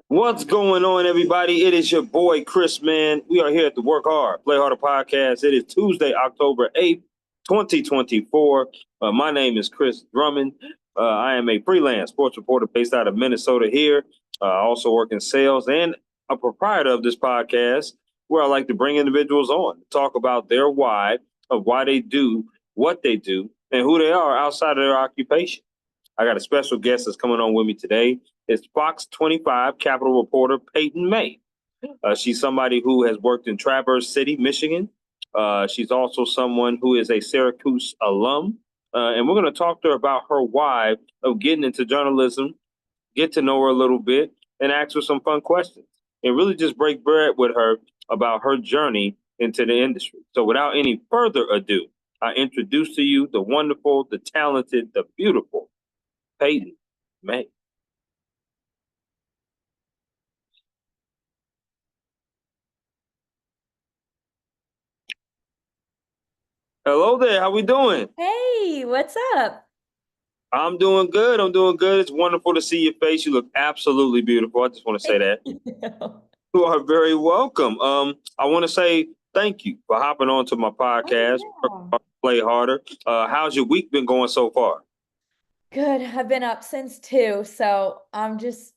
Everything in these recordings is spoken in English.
What's going on, everybody? It is your boy Chris, man. We are here at the Work Hard, Play Harder podcast. It is Tuesday, October 8th, 2024. My name is Chris Drummond. I am a freelance sports reporter based out of Minnesota here. I also work in sales and a proprietor of this podcast where I like to bring individuals on to talk about their why of why they do what they do and who they are outside of their occupation. I got a special guest that's coming on with me today. It's Fox 25 Capitol reporter Payton May. She's somebody who has worked in Traverse City, Michigan. She's also someone who is a Syracuse alum. And we're going to talk to her about her why of getting into journalism, get to know her a little bit, and ask her some fun questions. And really just break bread with her about her journey into the industry. So without any further ado, I introduce to you the wonderful, the talented, the beautiful Payton May. Hello there. How we doing? Hey, what's up? I'm doing good. I'm doing good. It's wonderful to see your face. You look absolutely beautiful. I just want to say Thank that. you. You are very welcome. I want to say thank you for hopping on to my podcast, Oh, Play Harder. How's your week been going so far? good. I've been up since 2, so I'm just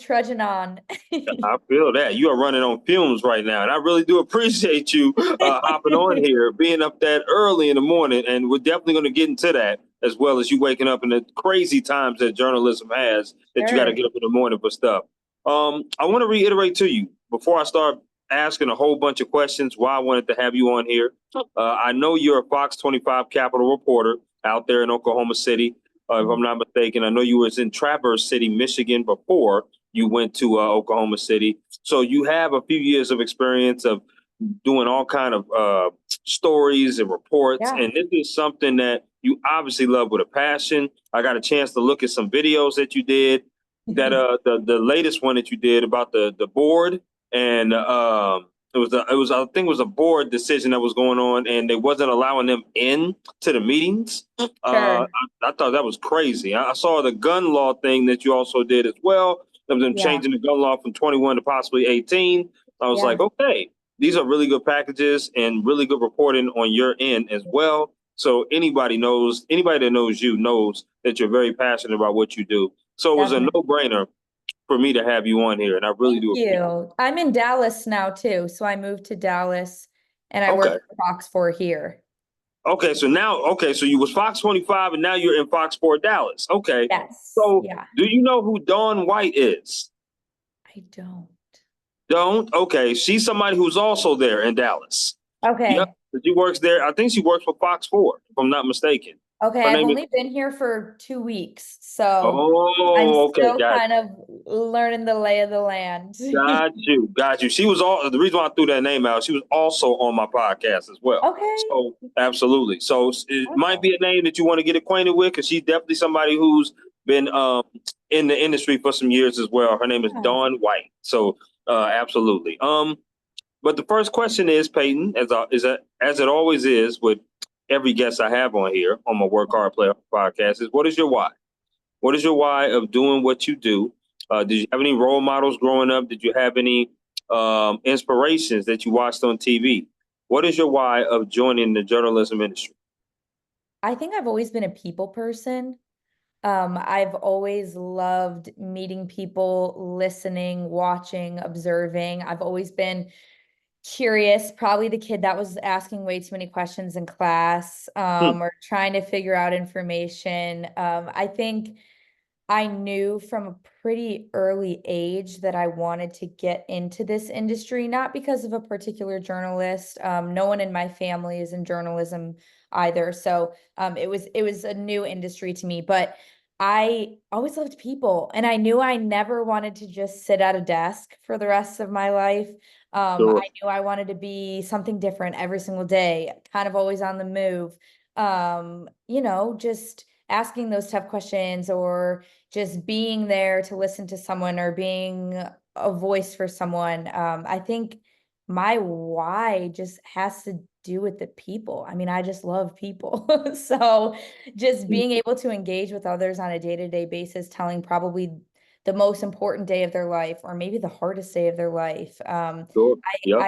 trudging on. I feel that you are running on fumes right now, and I really do appreciate you hopping on here, being up that early in the morning, and we're definitely going to get into that as well as you waking up in the crazy times that journalism has that you got to Sure. get up in the morning for stuff. I want to reiterate to you before I start asking a whole bunch of questions why I wanted to have you on here. I know you're a Fox 25 Capitol reporter out there in Oklahoma City. If I'm not mistaken, I know you was in Traverse City, Michigan before you went to Oklahoma City. So you have a few years of experience of doing all kind of stories and reports, Yeah. and this is something that you obviously love with a passion. I got a chance to look at some videos that you did. That the latest one that you did about the board, and it was I think it was a board decision that was going on, and they wasn't allowing them in to the meetings. Sure. I thought that was crazy. I saw the gun law thing that you also did as well, of them Yeah. changing the gun law from 21 to possibly 18. I was like, Yeah. okay, these are really good packages and really good reporting on your end as well. So anybody that knows you knows that you're very passionate about what you do. So it was a Definitely. no-brainer for me to have you on here, and I really Thank do appreciate it. you. I'm in Dallas now too, so I moved to Dallas and I work Okay. for Fox 4 here. So you was Fox 25 and now you're in Fox 4 Dallas. Okay. Yes. So Yeah. do you know who Dawn White is? I don't. Don't? Okay. She's somebody who's also there in Dallas. Yep. Okay. She works there. I think she works for Fox 4, if I'm not mistaken. Okay, Her I've name is. only been here for 2 weeks, so I'm Oh, okay. still kind of learning the lay of the land. Got you. Got you. She was all the reason why I threw that name out. She was also on my podcast as well. Okay. So absolutely. So it might Okay. be a name that you want to get acquainted with because she's definitely somebody who's been in the industry for some years as well. Her name is Yeah. Dawn White. So absolutely. But the first question is, Peyton, as it always is with every guest I have on here on my Work Hard Play Hard podcast, is what is your why? What is your why of doing what you do? Did you have any role models growing up? Did you have any inspirations that you watched on TV? What is your why of joining the journalism industry? I think I've always been a people person. I've always loved meeting people, listening, watching, observing. I've always been curious, probably the kid that was asking way too many questions in class, Hmm. or trying to figure out information. I think I knew from a pretty early age that I wanted to get into this industry, not because of a particular journalist. No one in my family is in journalism either. So it was a new industry to me, but I always loved people and I knew I never wanted to just sit at a desk for the rest of my life. Sure. I knew I wanted to be something different every single day, kind of always on the move. Just asking those tough questions or just being there to listen to someone or being a voice for someone. I think my why just has to do with the people. I mean, I just love people. So just being able to engage with others on a day-to-day basis, telling probably the most important day of their life, or maybe the hardest day of their life. Sure. Yep.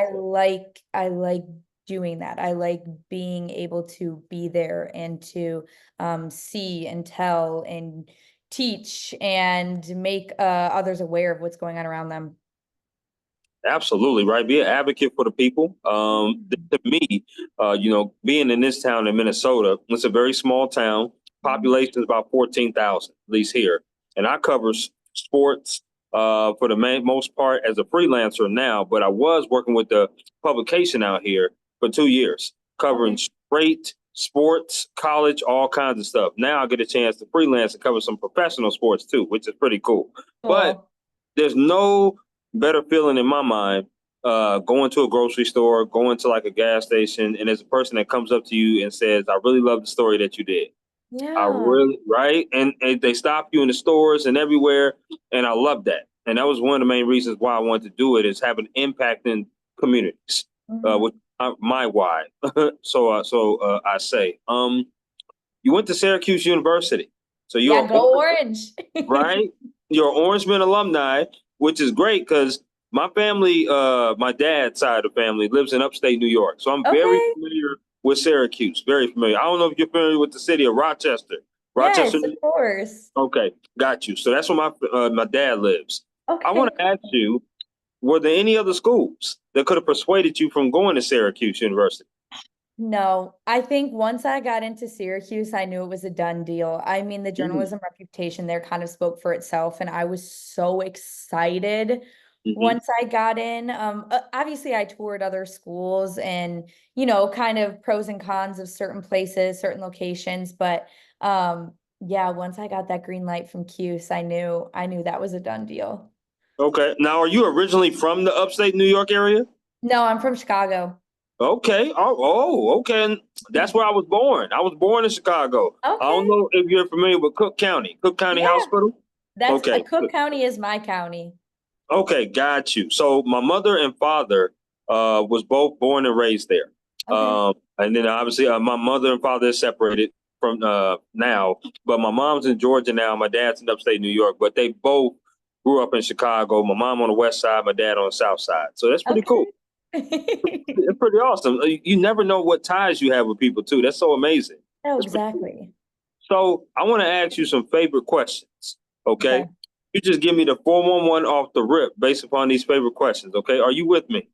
I like doing that. I like being able to be there and to see and tell and teach and make others aware of what's going on around them. Absolutely, right. Be an advocate for the people. Mhm. To me, being in this town in Minnesota, it's a very small town. Mhm. Population is about 14,000, at least here. And I cover sports for the most part as a freelancer now, but I was working with the publication out here for 2 years, covering Okay. straight sports, college, all kinds of stuff. Now I get a chance to freelance and cover some professional sports too, which is pretty cool. But Cool. there's no better feeling in my mind going to a grocery store, going to like a gas station, and there's a person that comes up to you and says, I really love the story that you did. I Yeah. really, right? And they stop you in the stores and everywhere. And I love that. And that was one of the main reasons why I wanted to do it, is have an impact in communities, Mhm. which my why. So I say, you went to Syracuse University. So Yeah, you're go Orange. right? You're an Orangeman alumni, which is great because my family, my dad's side of the family lives in upstate New York. So I'm very Okay. familiar with Syracuse, very familiar. I don't know if you're familiar with the city of Rochester. Rochester, Yes, of course. okay, got you. So that's where my dad lives. I want Okay, to ask cool. you, were there any other schools that could have persuaded you from going to Syracuse University? No, I think once I got into Syracuse, I knew it was a done deal. I mean, the Mm-hmm. journalism reputation there kind of spoke for itself, and I was so excited Mm-hmm. once I got in. Obviously, I toured other schools and, kind of pros and cons of certain places, certain locations, but yeah, once I got that green light from Cuse, I knew that was a done deal. Okay. Now, are you originally from the upstate New York area? No, I'm from Chicago. Okay. Okay. And that's where I was born. I was born in Chicago. I don't Okay. know if you're familiar with Cook County Yeah. Hospital. That's a Okay. Cook County is my county. Okay, got you. So my mother and father was both born and raised there. Okay. And then obviously my mother and father is separated from now, but my mom's in Georgia now. My dad's in upstate New York, but they both grew up in Chicago. My mom on the west side, my dad on the south side. So that's pretty cool. Okay. It's pretty awesome. You never know what ties you have with people too. That's so amazing. Oh, That's pretty cool. exactly. So I want to ask you some favorite questions. Okay. Okay. You just give me the 411 off the rip based upon these favorite questions. Okay. Are you with me?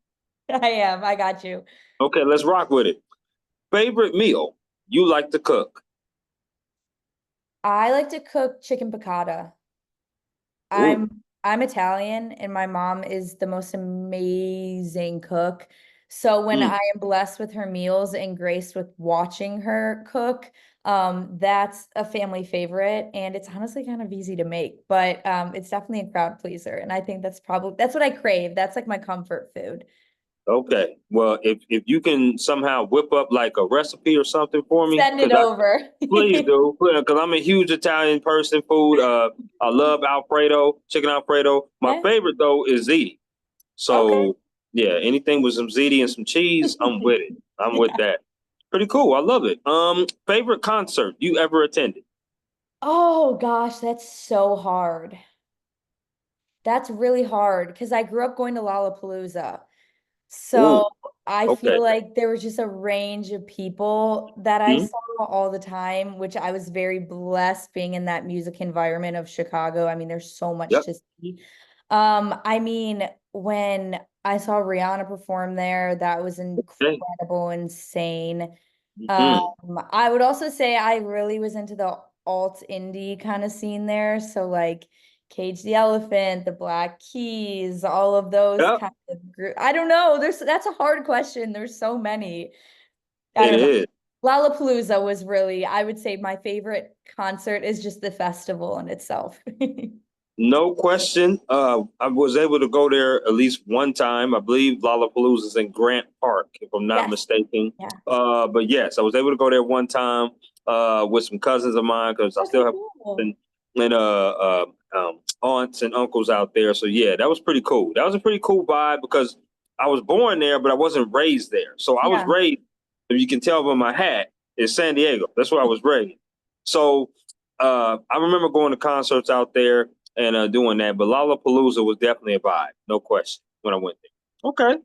I am. I got you. Okay, let's rock with it. Favorite meal you like to cook? I like to cook chicken piccata. Ooh. I'm Italian and my mom is the most amazing cook. So when Mm, I am blessed with her meals and graced with watching her cook, that's a family favorite and it's honestly kind of easy to make, but it's definitely a crowd pleaser. And I think that's what I crave. That's like my comfort food. okay. Well, if you can somehow whip up like a recipe or something for me, Send it over. please do, because I'm a huge Italian person. Food. I love Alfredo, chicken Alfredo. My Okay. favorite though is ziti. Okay. So yeah, anything with some ziti and some cheese, I'm with it. I'm with Yeah. that. Pretty cool. I love it. Favorite concert you ever attended? Oh gosh, that's so hard. That's really hard because I grew up going to Lollapalooza. Ooh, So I okay. feel like there was just a range of people that I Hmm. saw all the time, which I was very blessed being in that music environment of Chicago. I mean, there's so much Yep. to see. I mean, when I saw Rihanna perform there, that was Okay. incredible, insane. Hmm. I would also say I really was into the alt indie kind of scene there. So like Cage the Elephant, the Black Keys, all of those Yep. kind of group. I don't know. That's a hard question. There's so many. I It don't know. is. Lollapalooza was really, I would say my favorite concert is just the festival in itself. No question. I was able to go there at least one time. I believe Lollapalooza is in Grant Park, if I'm not Yes. mistaken. Yeah. But yes, I was able to go there one time with some cousins of mine because I Okay, still have cool. and, aunts and uncles out there. So yeah, that was pretty cool. That was a pretty cool vibe because I was born there, but I wasn't raised there. So I was Yeah. raised, if you can tell by my hat, in San Diego. That's where I was raised. So I remember going to concerts out there. and doing that. But Lollapalooza was definitely a vibe, no question, when I went there. Okay,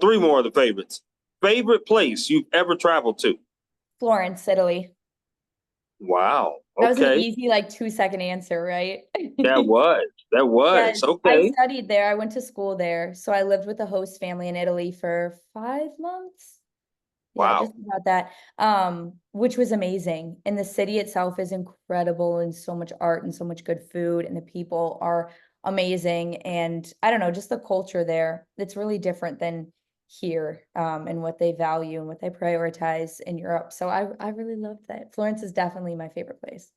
three more of the favorites. Favorite place you've ever traveled to? Florence, Italy. Wow. That was an Okay, easy, like 2-second answer, right? that was Yes, I okay. studied there. I went to school there. So I lived with a host family in Italy for 5 months. Yeah, just Wow. about that. Which was amazing. And the city itself is incredible and so much art and so much good food, and the people are amazing. And I don't know, just the culture there. It's really different than here, and what they value and what they prioritize in Europe. So I really loved that. Florence is definitely my favorite place.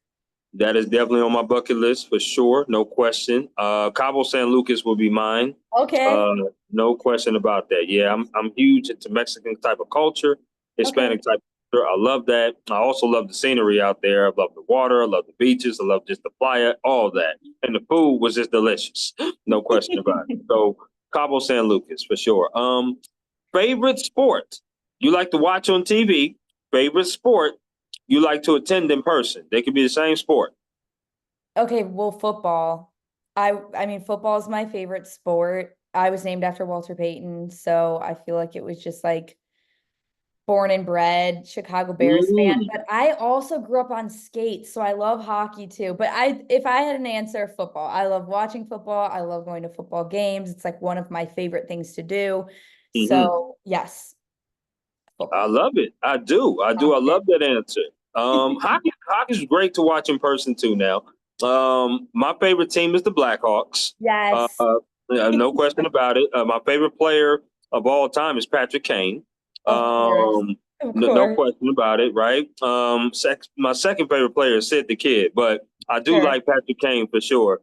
That is definitely on my bucket list for sure, no question. Cabo San Lucas will be mine. Okay. Uh, no question about that. Yeah, I'm huge into Mexican type of culture, Okay. Hispanic type of culture. I love that. I also love the scenery out there. I love the water. I love the beaches. I love just the playa, all of that. And the food was just delicious. No question about it. So Cabo San Lucas for sure. Favorite sport you like to watch on TV? Favorite sport you like to attend in person? They could be the same sport. Okay, well, football. I mean, football is my favorite sport. I was named after Walter Payton, so I feel like it was just like born and bred Chicago Bears fan. Mm, But I also grew up on skates, so I love hockey too. But if I had an answer, football. I love watching football. I love going to football games. It's like one of my favorite things to do. hmm So yes, I football. love it. I do. I do. I love Confident. that answer. Hockey's great to watch in person too. Now, my favorite team is the Blackhawks. Yes, No question about it. My favorite player of all time is Patrick Kane. of course, Um, of no course. question about it, right? My second favorite player is Sid the Kid, but I do Sure, like Patrick Kane for sure.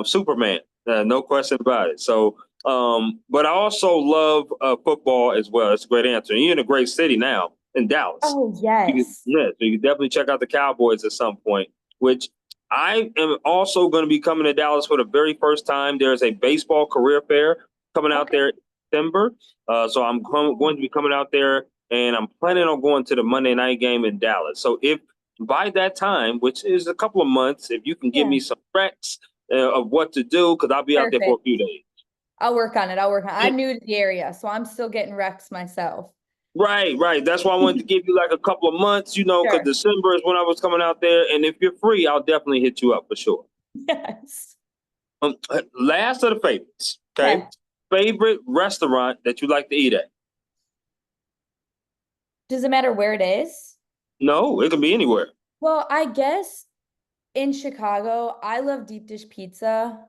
Superman, no question about it. So, but I also love football as well. It's a great answer. And you're in a great city now in Dallas. oh yes. Yeah, so you can definitely check out the Cowboys at some point, which I am also going to be coming to Dallas for the very first time. There's a baseball career fair coming out Okay. there in December. So going to be coming out there, and I'm planning on going to the Monday night game in Dallas. So if by that time, which is a couple of months, if you can give Yeah, me some recs of what to do, because I'll be out there for a perfect. few days. I'll work on it. I'll work on it. I'm new to the area, so I'm still getting recs myself. Right, right. That's why I wanted to give you like a couple of months, because Sure. December is when I was coming out there. And if you're free, I'll definitely hit you up for sure. Yes. Last of the favorites. Okay. Okay. Favorite restaurant that you like to eat at? Does it matter where it is? No, it can be anywhere. Well, I guess in Chicago, I love deep dish pizza.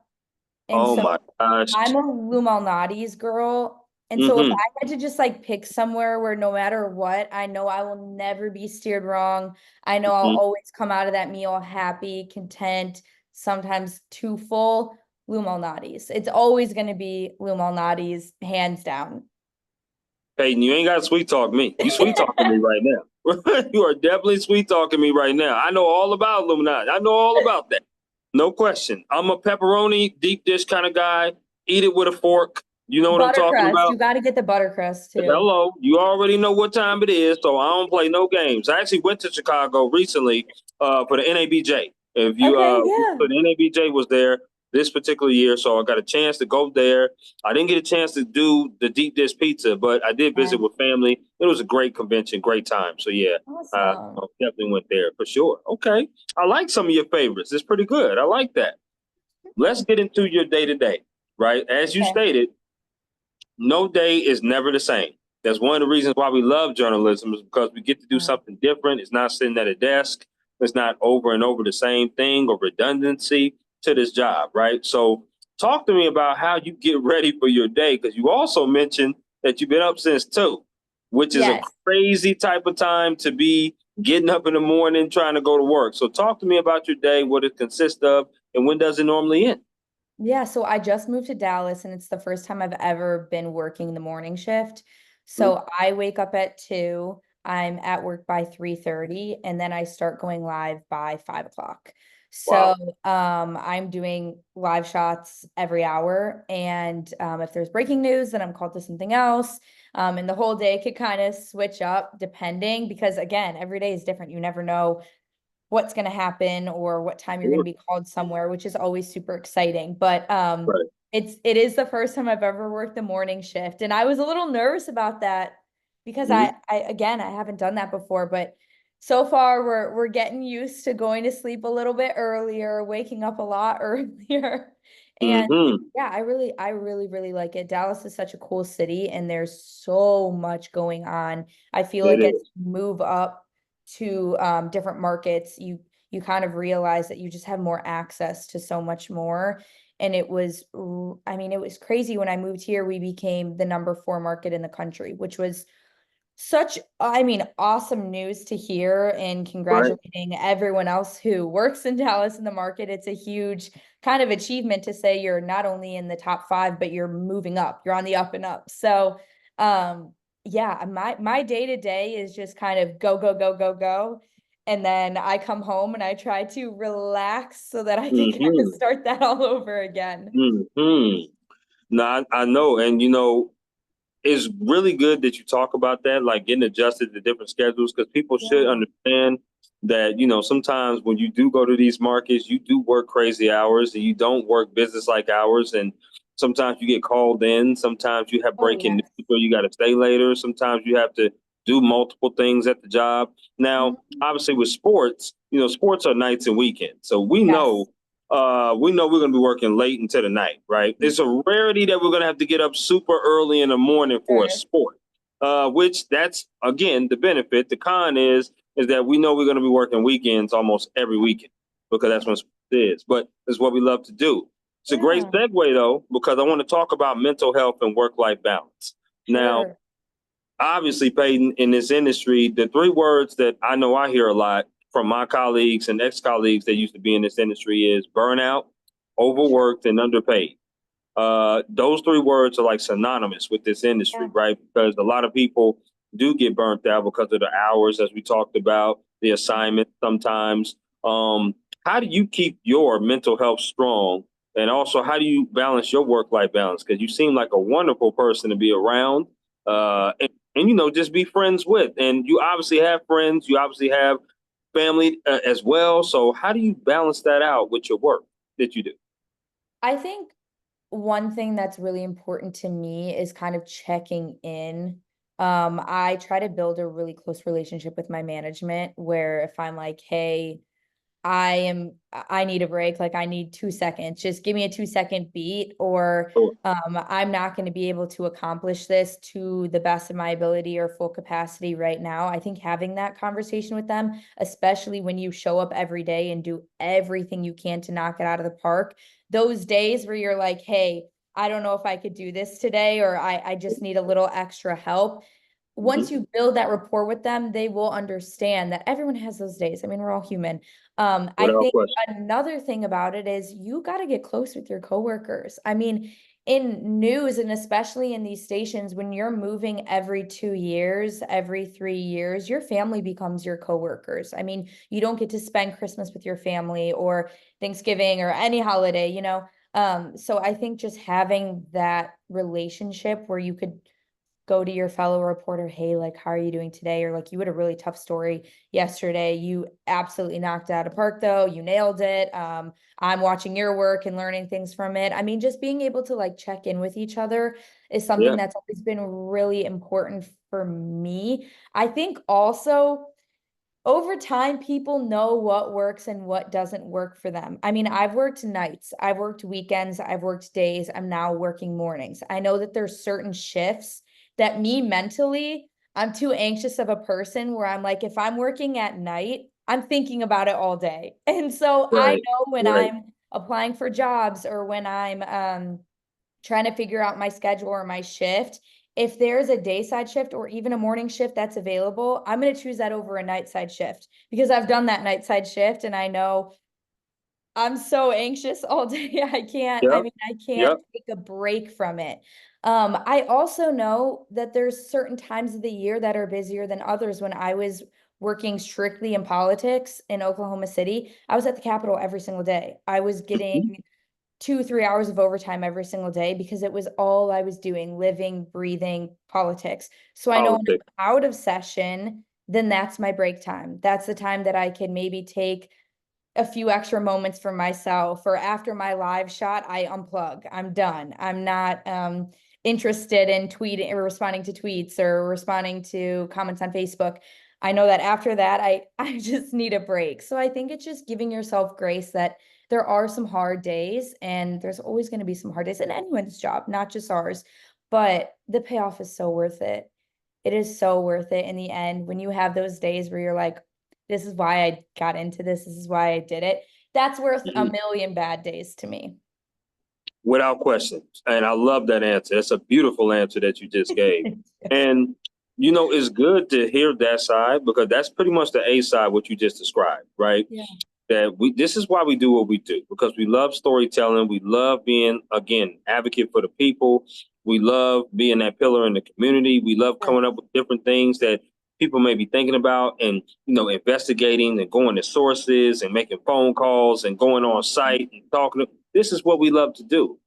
And Oh so my gosh. I'm a Lou Malnati's girl. And so if Mm-hmm. I had to just like pick somewhere where no matter what, I know I will never be steered wrong. I know I'll Mm-hmm. always come out of that meal happy, content, sometimes too full. Lou Malnati's. It's always going to be Lou Malnati's, hands down. Peyton, you ain't got to sweet talk me. You sweet talking me right now. You are definitely sweet talking me right now. I know all about Illuminati. I know all about that. No question. I'm a pepperoni deep dish kind of guy. Eat it with a fork. You know what I'm Butter talking crust. about? You got to get the butter crust too. Hello, you already know what time it is, so I don't play no games. I actually went to Chicago recently for the NABJ. If you Okay, so yeah. the NABJ was there this particular year, so I got a chance to go there. I didn't get a chance to do the deep dish pizza, but I did Yeah. visit with family. It was a great convention, great time. So yeah, Awesome. definitely went there for sure. Okay, I like some of your favorites. It's pretty good. I like that. Let's get into your day to day. Right, as you Okay. stated, no day is never the same. That's one of the reasons why we love journalism is because we get to do Yeah. something different. It's not sitting at a desk. It's not over and over the same thing or redundancy to this job, right? So talk to me about how you get ready for your day because you also mentioned that you've been up since 2, which is a Yes. crazy type of time to be getting up in the morning trying to go to work. So talk to me about your day, what it consists of, and when does it normally end? Yeah, so I just moved to Dallas and it's the first time I've ever been working the morning shift. Hmm? So I wake up at 2, I'm at work by 3:30, and then I start going live by 5 o'clock. So Wow. I'm doing live shots every hour. And if there's breaking news, then I'm called to something else. And the whole day could kind of switch up depending because again, every day is different. You never know what's going to happen or what time you're going Sure. to be called somewhere, which is always super exciting. But Right. it is the first time I've ever worked the morning shift, and I was a little nervous about that because Mhm. I haven't done that before, but so far we're getting used to going to sleep a little bit earlier, waking up a lot earlier. And Mhm. yeah, I really like it. Dallas is such a cool city and there's so much going on. I feel It like as is. you move up to different markets, you kind of realize that you just have more access to so much more. And I mean, it was crazy when I moved here, we became the number 4 market in the country, which was such, I mean, awesome news to hear, and Right. congratulating everyone else who works in Dallas in the market. It's a huge kind of achievement to say you're not only in the top 5, but you're moving up, you're on the up and up. So, yeah, my day to day is just kind of go, go, go, go, go. And then I come home and I try to relax so that I can kind of Mhm. start that all over again. Mhm. No, I know, and it's really good that you talk about that, like getting adjusted to different schedules, because people should Yeah. understand that, sometimes when you do go to these markets, you do work crazy hours and you don't work business like hours. And sometimes you get called in, sometimes you have Oh, breaking yes. news, or you got to stay later. Sometimes you have to do multiple things at the job. Now, Mhm. obviously with sports, sports are nights and weekends. So Yes. we know we're going to be working late into the night, right? It's a rarity that we're going to have to get up super early in the morning for a Sure. sport, which that's, again, the benefit. The con is that we know we're going to be working weekends almost every weekend because that's when sports is. But it's what we love to do. It's a great Yeah, segue, though, because I want to talk about mental health and work-life balance. Now, sure. obviously, Peyton, in this industry, the 3 words that I know I hear a lot from my colleagues and ex-colleagues that used to be in this industry is burnout, Sure. overworked, and underpaid. Those 3 words are like synonymous with this industry, Yeah. right? Because a lot of people do get burnt out because of the hours, as we talked about, the Mhm. assignment sometimes. How do you keep your mental health strong? And also, how do you balance your work life balance? Because you seem like a wonderful person to be around, and just be friends with. And you obviously have friends, you obviously have family as well. So, how do you balance that out with your work that you do? I think one thing that's really important to me is kind of checking in. I try to build a really close relationship with my management where if I'm like, hey, I need a break. Like I need 2 seconds. Just give me a 2 second beat, or Sure. I'm not going to be able to accomplish this to the best of my ability or full capacity right now. I think having that conversation with them, especially when you show up every day and do everything you can to knock it out of the park, those days where you're like, hey, I don't know if I could do this today, or I just need a little extra help. Once Mhm. you build that rapport with them, they will understand that everyone has those days. I mean, we're all human. I Without think question. another thing about it is you got to get close with your coworkers. I mean, in news and especially in these stations, when you're moving every 2 years, every 3 years, your family becomes your coworkers. I mean, you don't get to spend Christmas with your family or Thanksgiving or any holiday. So I think just having that relationship where you could go to your fellow reporter, hey, like, how are you doing today? Or like, you had a really tough story yesterday. You absolutely knocked it out of park, though. You nailed it. I'm watching your work and learning things from it. I mean, just being able to like check in with each other is something Yeah. that's always been really important for me. I think also over time, people know what works and what doesn't work for them. I mean, I've worked nights, I've worked weekends, I've worked days, I'm now working mornings. I know that there's certain shifts that me mentally, I'm too anxious of a person where I'm like, if I'm working at night, I'm thinking about it all day. And so I Right. know when Right. I'm applying for jobs or when I'm trying to figure out my schedule or my shift. If there's a day side shift or even a morning shift that's available, I'm going to choose that over a night side shift because I've done that night side shift and I know I'm so anxious all day. I Yep. mean, I can't Yep. take a break from it. I also know that there's certain times of the year that are busier than others. When I was working strictly in politics in Oklahoma City, I was at the Capitol every single day. I was getting Mhm. 2, 3 hours of overtime every single day because it was all I was doing, living, breathing politics. So I know when Politics. I'm out of session, then that's my break time. That's the time that I can maybe take a few extra moments for myself, or after my live shot, I unplug. I'm done. I'm not interested in tweeting or responding to tweets or responding to comments on Facebook. I know that after that, I just need a break. So I think it's just giving yourself grace that there are some hard days, and there's always going to be some hard days in anyone's job, not just ours, but the payoff is so worth it. It is so worth it in the end when you have those days where you're like, this is why I got into this. This is why I did it. That's worth a Mhm. million bad days to me. Without question. And I love that answer. It's a beautiful answer that you just gave. And, it's good to hear that side, because that's pretty much the A side, what you just described, right? Yeah. That this is why we do what we do, because we love storytelling. We love being, again, advocate for the people. We love being that pillar in the community. We love coming up with different things that people may be thinking about, and, investigating and going to sources and making phone calls and going on site and talking. This is what we love to do.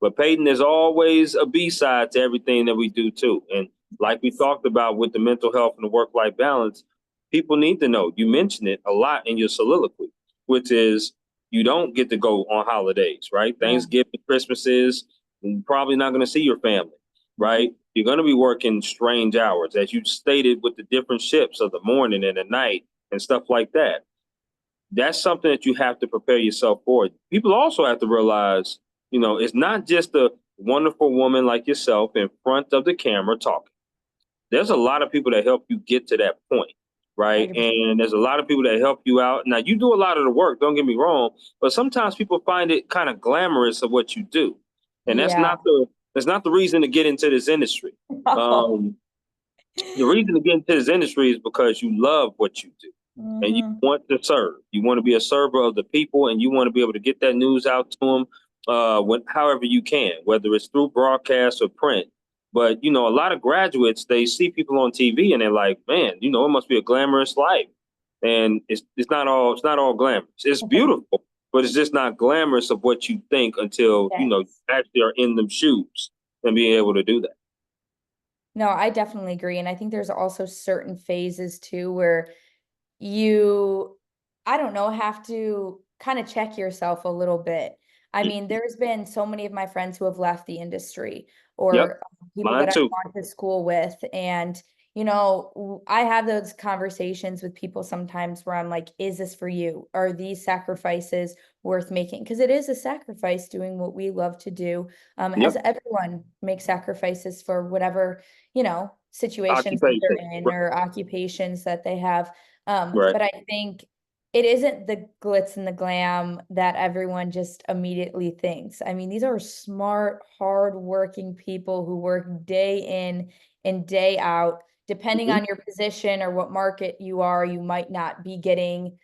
But Payton, there's always a B side to everything that we do too. And like we talked about with the mental health and the work-life balance, people need to know. You mentioned it a lot in your soliloquy, which is you don't get to go on holidays, right? Yeah. Thanksgiving, Christmases, you're probably not going to see your family, right? You're going to be working strange hours, as you stated, with the different shifts of the morning and the night and stuff like that. That's something that you have to prepare yourself for. People also have to realize, it's not just a wonderful woman like yourself in front of the camera talking. There's a lot of people that help you get to that point, right? 100%. And there's a lot of people that help you out. Now, you do a lot of the work, don't get me wrong, but sometimes people find it kind of glamorous of what you do. And Yeah. that's not the reason to get into this industry. Um, the reason to get into this industry is because you love what you do and you Mhm. want to serve. You want to be a server of the people, and you want to be able to get that news out to them however you can, whether it's through broadcast or print. But, a lot of graduates, they see people on TV and they're like, man, it must be a glamorous life. And it's not all glamorous. It's beautiful, but it's just not glamorous of what you think until, Yes. you actually are in them shoes and being able to do that. No, I definitely agree. And I think there's also certain phases too where you, I don't know, have to kind of check yourself a little bit. I mean, there's been so many of my friends who have left the industry, Yep. or people Mine that I've too. gone to school with. And, I have those conversations with people sometimes where I'm like, is this for you? Are these sacrifices worth making? Because it is a sacrifice doing what we love to do. As Yep. everyone makes sacrifices for whatever, situations that Occupation. they're in or occupations that they have. Right. But I think it isn't the glitz and the glam that everyone just immediately thinks. I mean, these are smart, hard-working people who work day in and day out. Depending Mhm. on your position or what market you are, you might not be getting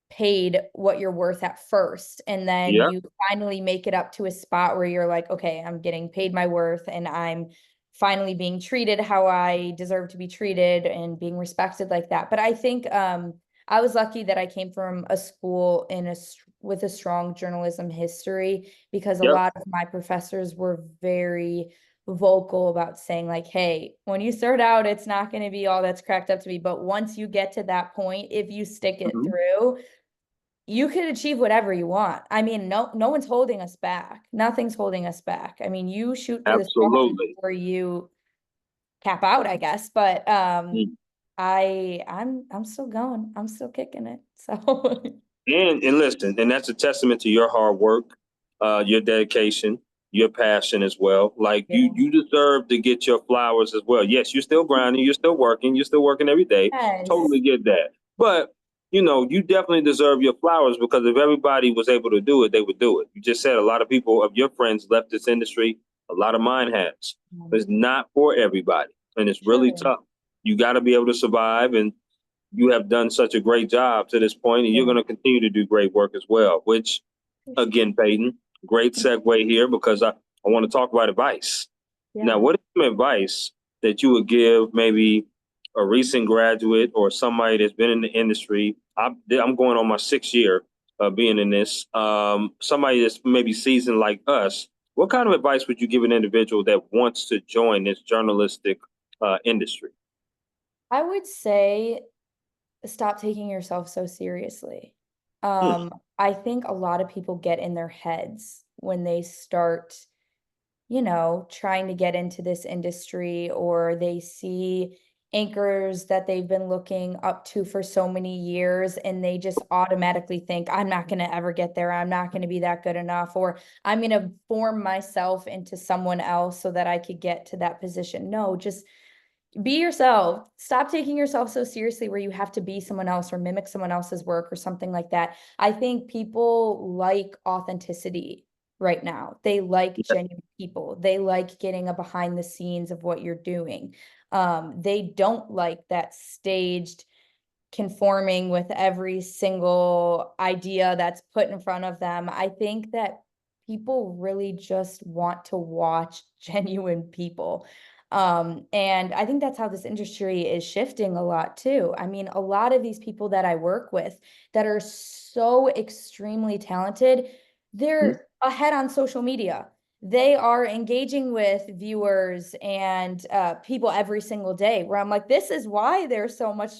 paid what you're worth at first. And then Yeah. you finally make it up to a spot where you're like, okay, I'm getting paid my worth and I'm finally being treated how I deserve to be treated and being respected like that. But I think I was lucky that I came from a school with a strong journalism history, because a Yep. lot of my professors were very vocal about saying like, hey, when you start out, it's not going to be all that's cracked up to be, but once you get to that point, if you stick it Mhm. through, you can achieve whatever you want. I mean, no one's holding us back. Nothing's holding us back. I mean, you shoot for the stars Absolutely. before you cap out, I guess. But Mm. I'm still going. I'm still kicking it. So And listen, and that's a testament to your hard work, your dedication, your passion as well. Like yeah. you deserve to get your flowers as well. Yes, you're still grinding, you're still working every day. Yes. Totally get that. But you definitely deserve your flowers, because if everybody was able to do it, they would do it. You just said a lot of people of your friends left this industry. A lot of mine has. It's not for everybody, and it's really Sure. tough. You got to be able to survive, and you have done such a great job to this point, and you're Yeah. going to continue to do great work as well. Which, again, Peyton, great segue here, because I want to talk about advice. Now, Yeah. what is some advice that you would give maybe a recent graduate or somebody that's been in the industry? I'm going on my 6th year of being in this. Somebody that's maybe seasoned like us. What kind of advice would you give an individual that wants to join this journalistic industry? I would say stop taking yourself so seriously. Hmm. I think a lot of people get in their heads when they start, trying to get into this industry, or they see anchors that they've been looking up to for so many years, and they just automatically think, I'm not going to ever get there. I'm not going to be that good enough, or I'm going to form myself into someone else so that I could get to that position. No, just be yourself. Stop taking yourself so seriously where you have to be someone else or mimic someone else's work or something like that. I think people like authenticity right now. They like genuine people. They like getting a behind the scenes of what you're doing. They don't like that staged conforming with every single idea that's put in front of them. I think that people really just want to watch genuine people. And I think that's how this industry is shifting a lot too. I mean, a lot of these people that I work with that are so extremely talented, they're ahead on social media. They are engaging with viewers and people every single day, where I'm like, this is why they're so much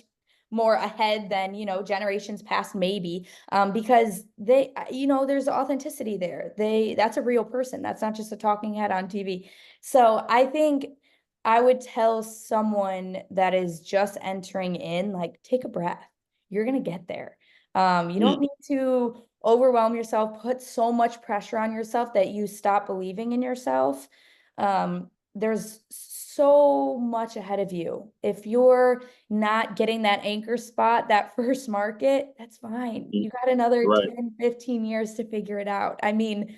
more ahead than, generations past, maybe, because they, there's authenticity there. That's a real person. That's not just a talking head on TV. So I think I would tell someone that is just entering in, like, take a breath. You're going to get there. You don't need to overwhelm yourself, put so much pressure on yourself that you stop believing in yourself. There's so much ahead of you. If you're not getting that anchor spot, that first market, that's fine. You got another Right. 10, 15 years to figure it out. I mean,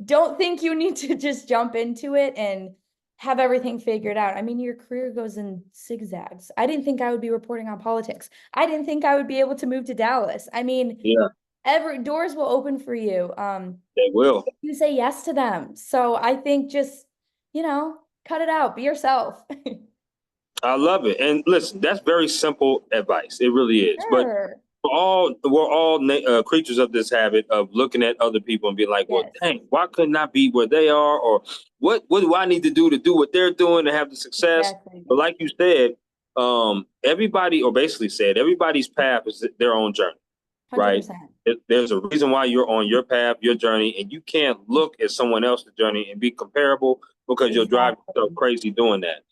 don't think you need to just jump into it and have everything figured out. I mean, your career goes in zigzags. I didn't think I would be reporting on politics. I didn't think I would be able to move to Dallas. I mean, Yeah, every doors will open for you. they will. If you say yes to them. So I think just, cut it out, be yourself. I love it. And listen, that's very simple advice. It really is. But Sure. we're all creatures of this habit of looking at other people and being like, well, Yes, dang, why couldn't I be where they are? Or what do I need to do what they're doing to have the success? exactly. But like you said, everybody, or basically said, everybody's path is their own journey, right? 100%. There's a reason why you're on your path, your journey, and you can't look at someone else's journey and be comparable, because you'll drive yourself Exactly. crazy doing that.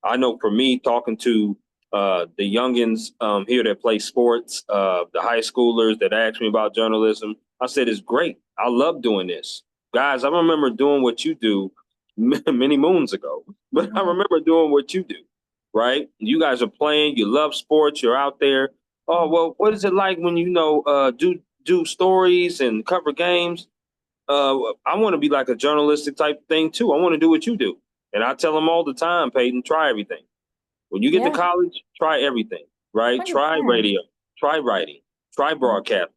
I know for me, talking to the youngins here that play sports, the high schoolers that ask me about journalism, I said, it's great. I love doing this. Guys, I remember doing what you do many moons ago, but I Mhm. remember doing what you do, right? You guys are playing, you love sports, you're out there. Oh, well, what is it like when do stories and cover games? I want to be like a journalistic type thing too. I want to do what you do. And I tell them all the time, Peyton, try everything. When you get to Yeah, college, try everything, right? Try 100%. radio, try writing, try broadcast.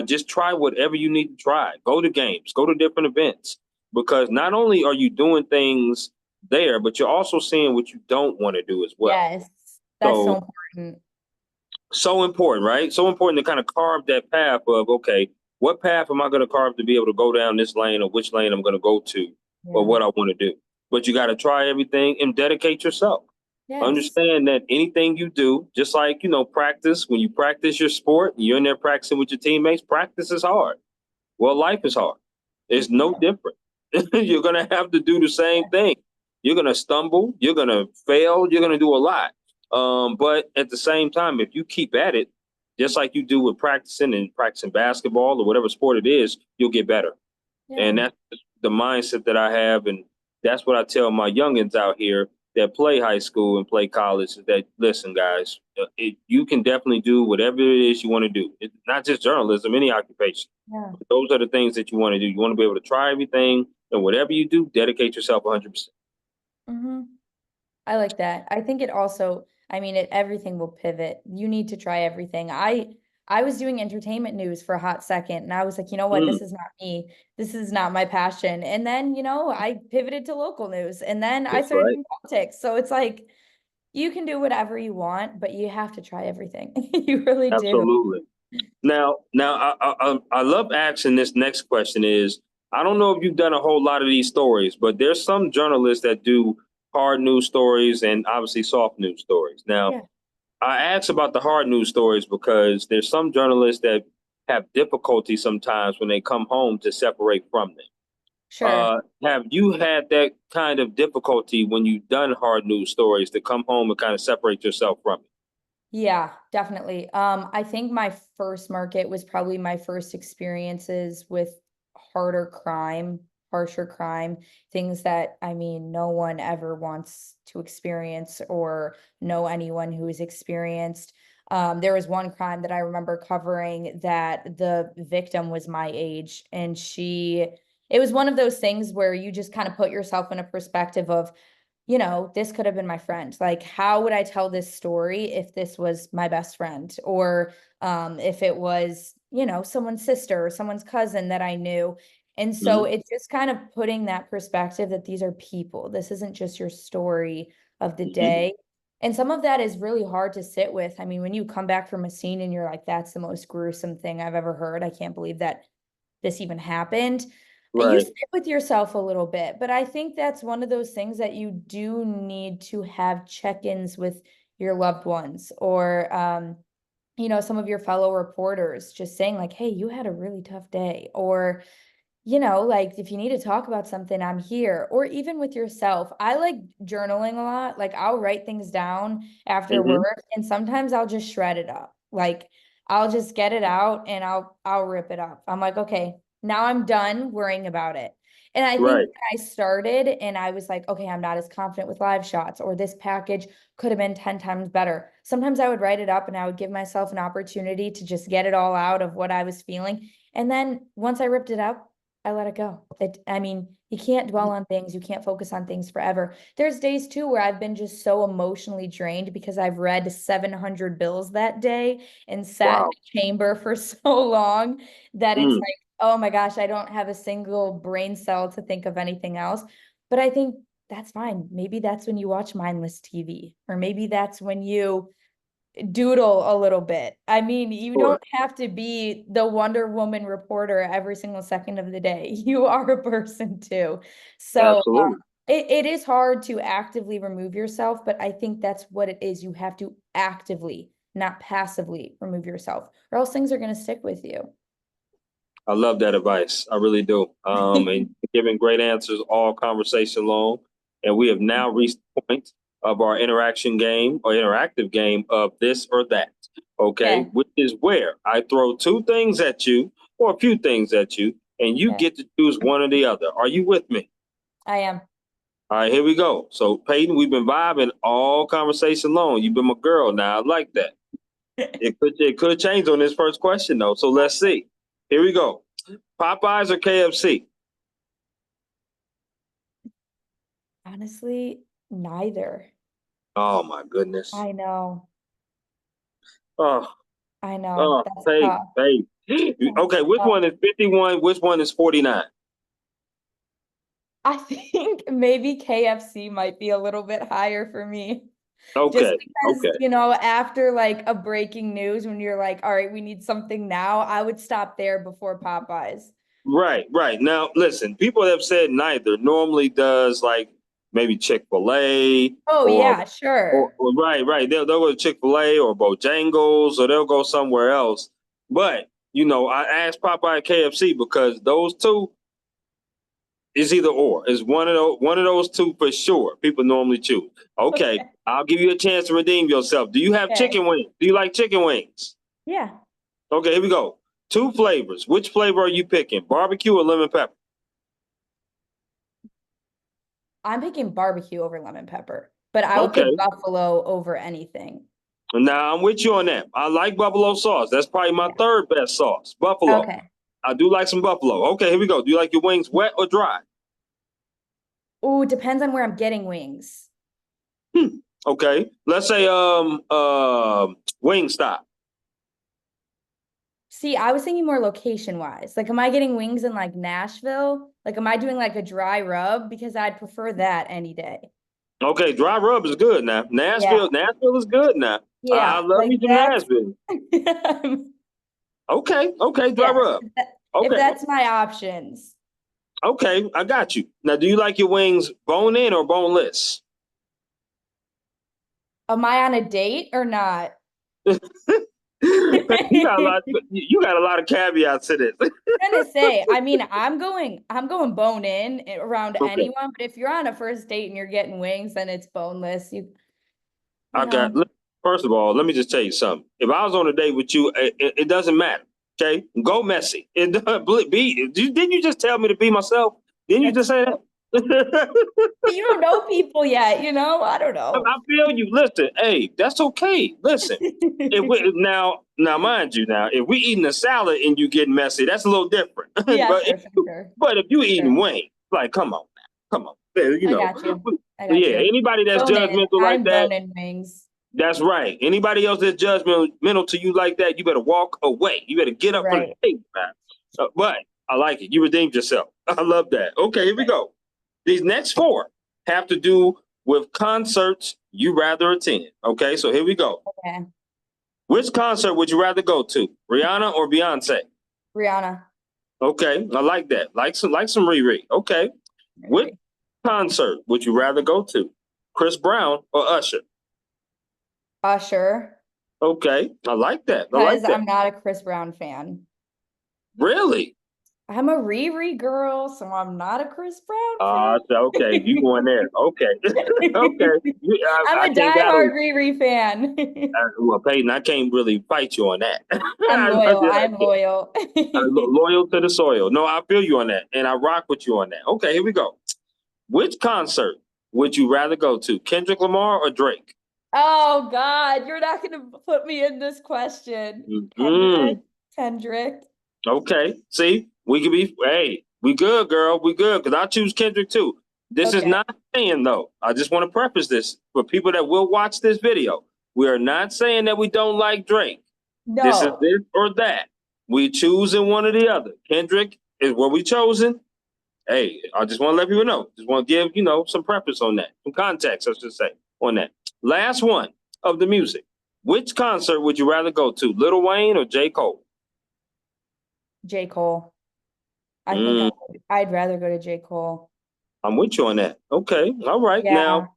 Just try whatever you need to try. Go to games, go to different events, because not only are you doing things there, but you're also seeing what you don't want to do as well. Yes, that's so So, important. so important, right? So important to kind of carve that path of, okay, what path am I going to carve to be able to go down this lane, or which lane I'm going to go to, or Yeah. what I want to do. But you got to try everything and dedicate yourself. Yes. Understand that anything you do, just like, practice, when you practice your sport, you're in there practicing with your teammates, practice is hard. Well, life is hard. It's no Yeah. different. You're going to have to do the same thing. You're going to stumble, you're going to fail, you're going to do a lot. But at the same time, if you keep at it, just like you do with practicing basketball or whatever sport it is, you'll get better. And Yeah. that's the mindset that I have. And that's what I tell my youngins out here that play high school and play college, is that, listen, guys, you can definitely do whatever it is you want to do. It's not just journalism, any occupation. Yeah. Those are the things that you want to do. You want to be able to try everything, and whatever you do, dedicate yourself 100%. Hmm. I like that. I think it also, I mean, everything will pivot. You need to try everything. I was doing entertainment news for a hot second, and I was like, you know what, Mm, this is not me. This is not my passion. And then, I pivoted to local news, and then I that's started right. doing politics. So it's like you can do whatever you want, but you have to try everything. You really do. Absolutely. Now, I love asking this next question is, I don't know if you've done a whole lot of these stories, but there's some journalists that do hard news stories and obviously soft news stories. Now, Yeah. I ask about the hard news stories because there's some journalists that have difficulty sometimes when they come home to separate from them. Sure. Have you had that kind of difficulty when you've done hard news stories to come home and kind of separate yourself from it? Yeah, definitely. I think my first market was probably my first experiences with harder crime, harsher crime, things that, I mean, no one ever wants to experience or know anyone who has experienced. There was one crime that I remember covering that the victim was my age, and it was one of those things where you just kind of put yourself in a perspective of, this could have been my friend. Like, how would I tell this story if this was my best friend? Or if it was, someone's sister or someone's cousin that I knew. And so Mhm. it's just kind of putting that perspective that these are people. This isn't just your story of the Mhm. day. And some of that is really hard to sit with. I mean, when you come back from a scene and you're like, that's the most gruesome thing I've ever heard. I can't believe that this even happened. You Right. sit with yourself a little bit, but I think that's one of those things that you do need to have check-ins with your loved ones, or some of your fellow reporters, just saying like, hey, you had a really tough day, or like, if you need to talk about something, I'm here. Or even with yourself. I like journaling a lot. Like, I'll write things down after Hmm. work, and sometimes I'll just shred it up. Like, I'll just get it out and I'll rip it up. I'm like, okay, now I'm done worrying about it. And I think Right. when I started and I was like, okay, I'm not as confident with live shots, or this package could have been 10 times better. Sometimes I would write it up and I would give myself an opportunity to just get it all out of what I was feeling. And then once I ripped it up, I let it go. I mean, you can't dwell on things. You can't focus on things forever. There's days too where I've been just so emotionally drained because I've read 700 bills that day and sat in Wow. a chamber for so long that it's Mm. like, oh my gosh, I don't have a single brain cell to think of anything else. But I think that's fine. Maybe that's when you watch mindless TV, or maybe that's when you doodle a little bit. I mean, you Sure. don't have to be the Wonder Woman reporter every single second of the day. You are a person too. So Absolutely. it is hard to actively remove yourself, but I think that's what it is. You have to actively, not passively, remove yourself, or else things are going to stick with you. I love that advice. I really do. And giving great answers all conversation long. And we have now reached the point of our interaction game or interactive game of this or that. Okay. Okay. Which is where I throw two things at you or a few things at you, and you Okay. get to choose one or the other. Are you with me? I am. All right, here we go. So, Peyton, we've been vibing all conversation long. You've been my girl now. I like that. It could change on this first question though. So let's see. Here we go. Popeyes or KFC? Honestly, neither. Oh my goodness. I know. Oh, I know. oh, That's hey, tough. hey. That's Okay, which tough. one is 51? Which one is 49? I think maybe KFC might be a little bit higher for me. Just Okay, because, okay. after like a breaking news, when you're like, all right, we need something now, I would stop there before Popeyes. Right, right. Now, listen, people have said neither normally does like maybe Chick-fil-A Oh, or yeah, sure. right, right. They'll go to Chick-fil-A or Bojangles or they'll go somewhere else. But, I asked Popeye KFC because those two is either or. Is one of those two for sure. People normally choose. Okay, Okay. I'll give you a chance to redeem yourself. Do you have Okay. chicken wings? Do you like chicken wings? Yeah. Okay, here we go. Two flavors. Which flavor are you picking? Barbecue or lemon pepper? I'm picking barbecue over lemon pepper, but I will pick Okay. buffalo over anything. Now I'm with you on that. I like buffalo sauce. That's probably my Yeah. third best sauce. Buffalo. Okay. I do like some buffalo. Okay, here we go. Do you like your wings wet or dry? Oh, depends on where I'm getting wings. Hmm. Okay. Let's say Wingstop. See, I was thinking more location wise. Like, am I getting wings in like Nashville? Like, am I doing like a dry rub? Because I'd prefer that any day. Okay, dry rub is good now. Yeah. Nashville is good now. I Yeah. love Like me some that's Nashville. Okay, okay, dry yes. rub. If Okay, that's my options. okay, I got you. Now, do you like your wings bone in or boneless? Am I on a date or not? You got a lot. You got a lot of caveats to this. Gonna say, I mean, I'm going bone in around Okay, anyone, but if you're on a first date and you're getting wings, then it's boneless. You I got. know, First of all, let me just tell you something. If I was on a date with you, it doesn't matter. Okay, go messy. It be. Didn't you just tell me to be myself? Didn't you just that's say that? you don't know people yet, I don't know. I feel you. Listen, hey, that's okay. Listen, if we now, mind you, now if we eating a salad and you getting messy, that's a little different. Yeah, but sure, sure, sure. if you eating Sure. wings, like, come on, now, come on, you I know. got you. I got Yeah, you. anybody that's Bone in. judgmental like I'm that, bone in wings. that's right. Anybody else that's judgmental to you like that, you better walk away. You better get up from the Right. table, man. But I like it. You redeemed yourself. I love that. Okay, here we Right. go. These next four have to do with concerts you rather attend. Okay, so here we go. Okay. Which concert would you rather go to, Rihanna or Beyonce? Rihanna. Okay, I like that. Like some Riri. Okay, which Right. concert would you rather go to, Chris Brown or Usher? Usher, Okay, I like that. I like because that. I'm not a Chris Brown fan. Really? I'm a Riri girl, so I'm not a Chris Brown fan. Okay, you going there? Okay, okay. I'm I a can't battle. diehard Riri fan. Well, Peyton, I can't really fight you on that. I'm loyal. I'm loyal. Loyal to the soil. No, I feel you on that, and I rock with you on that. Okay, here we go. Which concert would you rather go to, Kendrick Lamar or Drake? Oh God, you're not gonna put me in this question. Kendrick, Mm, Kendrick. okay, see, we could be. Hey, we good, girl. We good because I choose Kendrick too. This is Okay. not saying though. I just want to preface this for people that will watch this video. We are not saying that we don't like Drake. This is No, this or that. We choosing one or the other. Kendrick is what we chosen. Hey, I just want to let people know. Just want to give, some preface on that, some context, I should say, on that. Last one of the music. Which concert would you rather go to, Lil Wayne or J. Cole? J. Cole. I think Mm, I'd rather go to J. Cole. I'm with you on that. Okay, all right. Yeah. Now,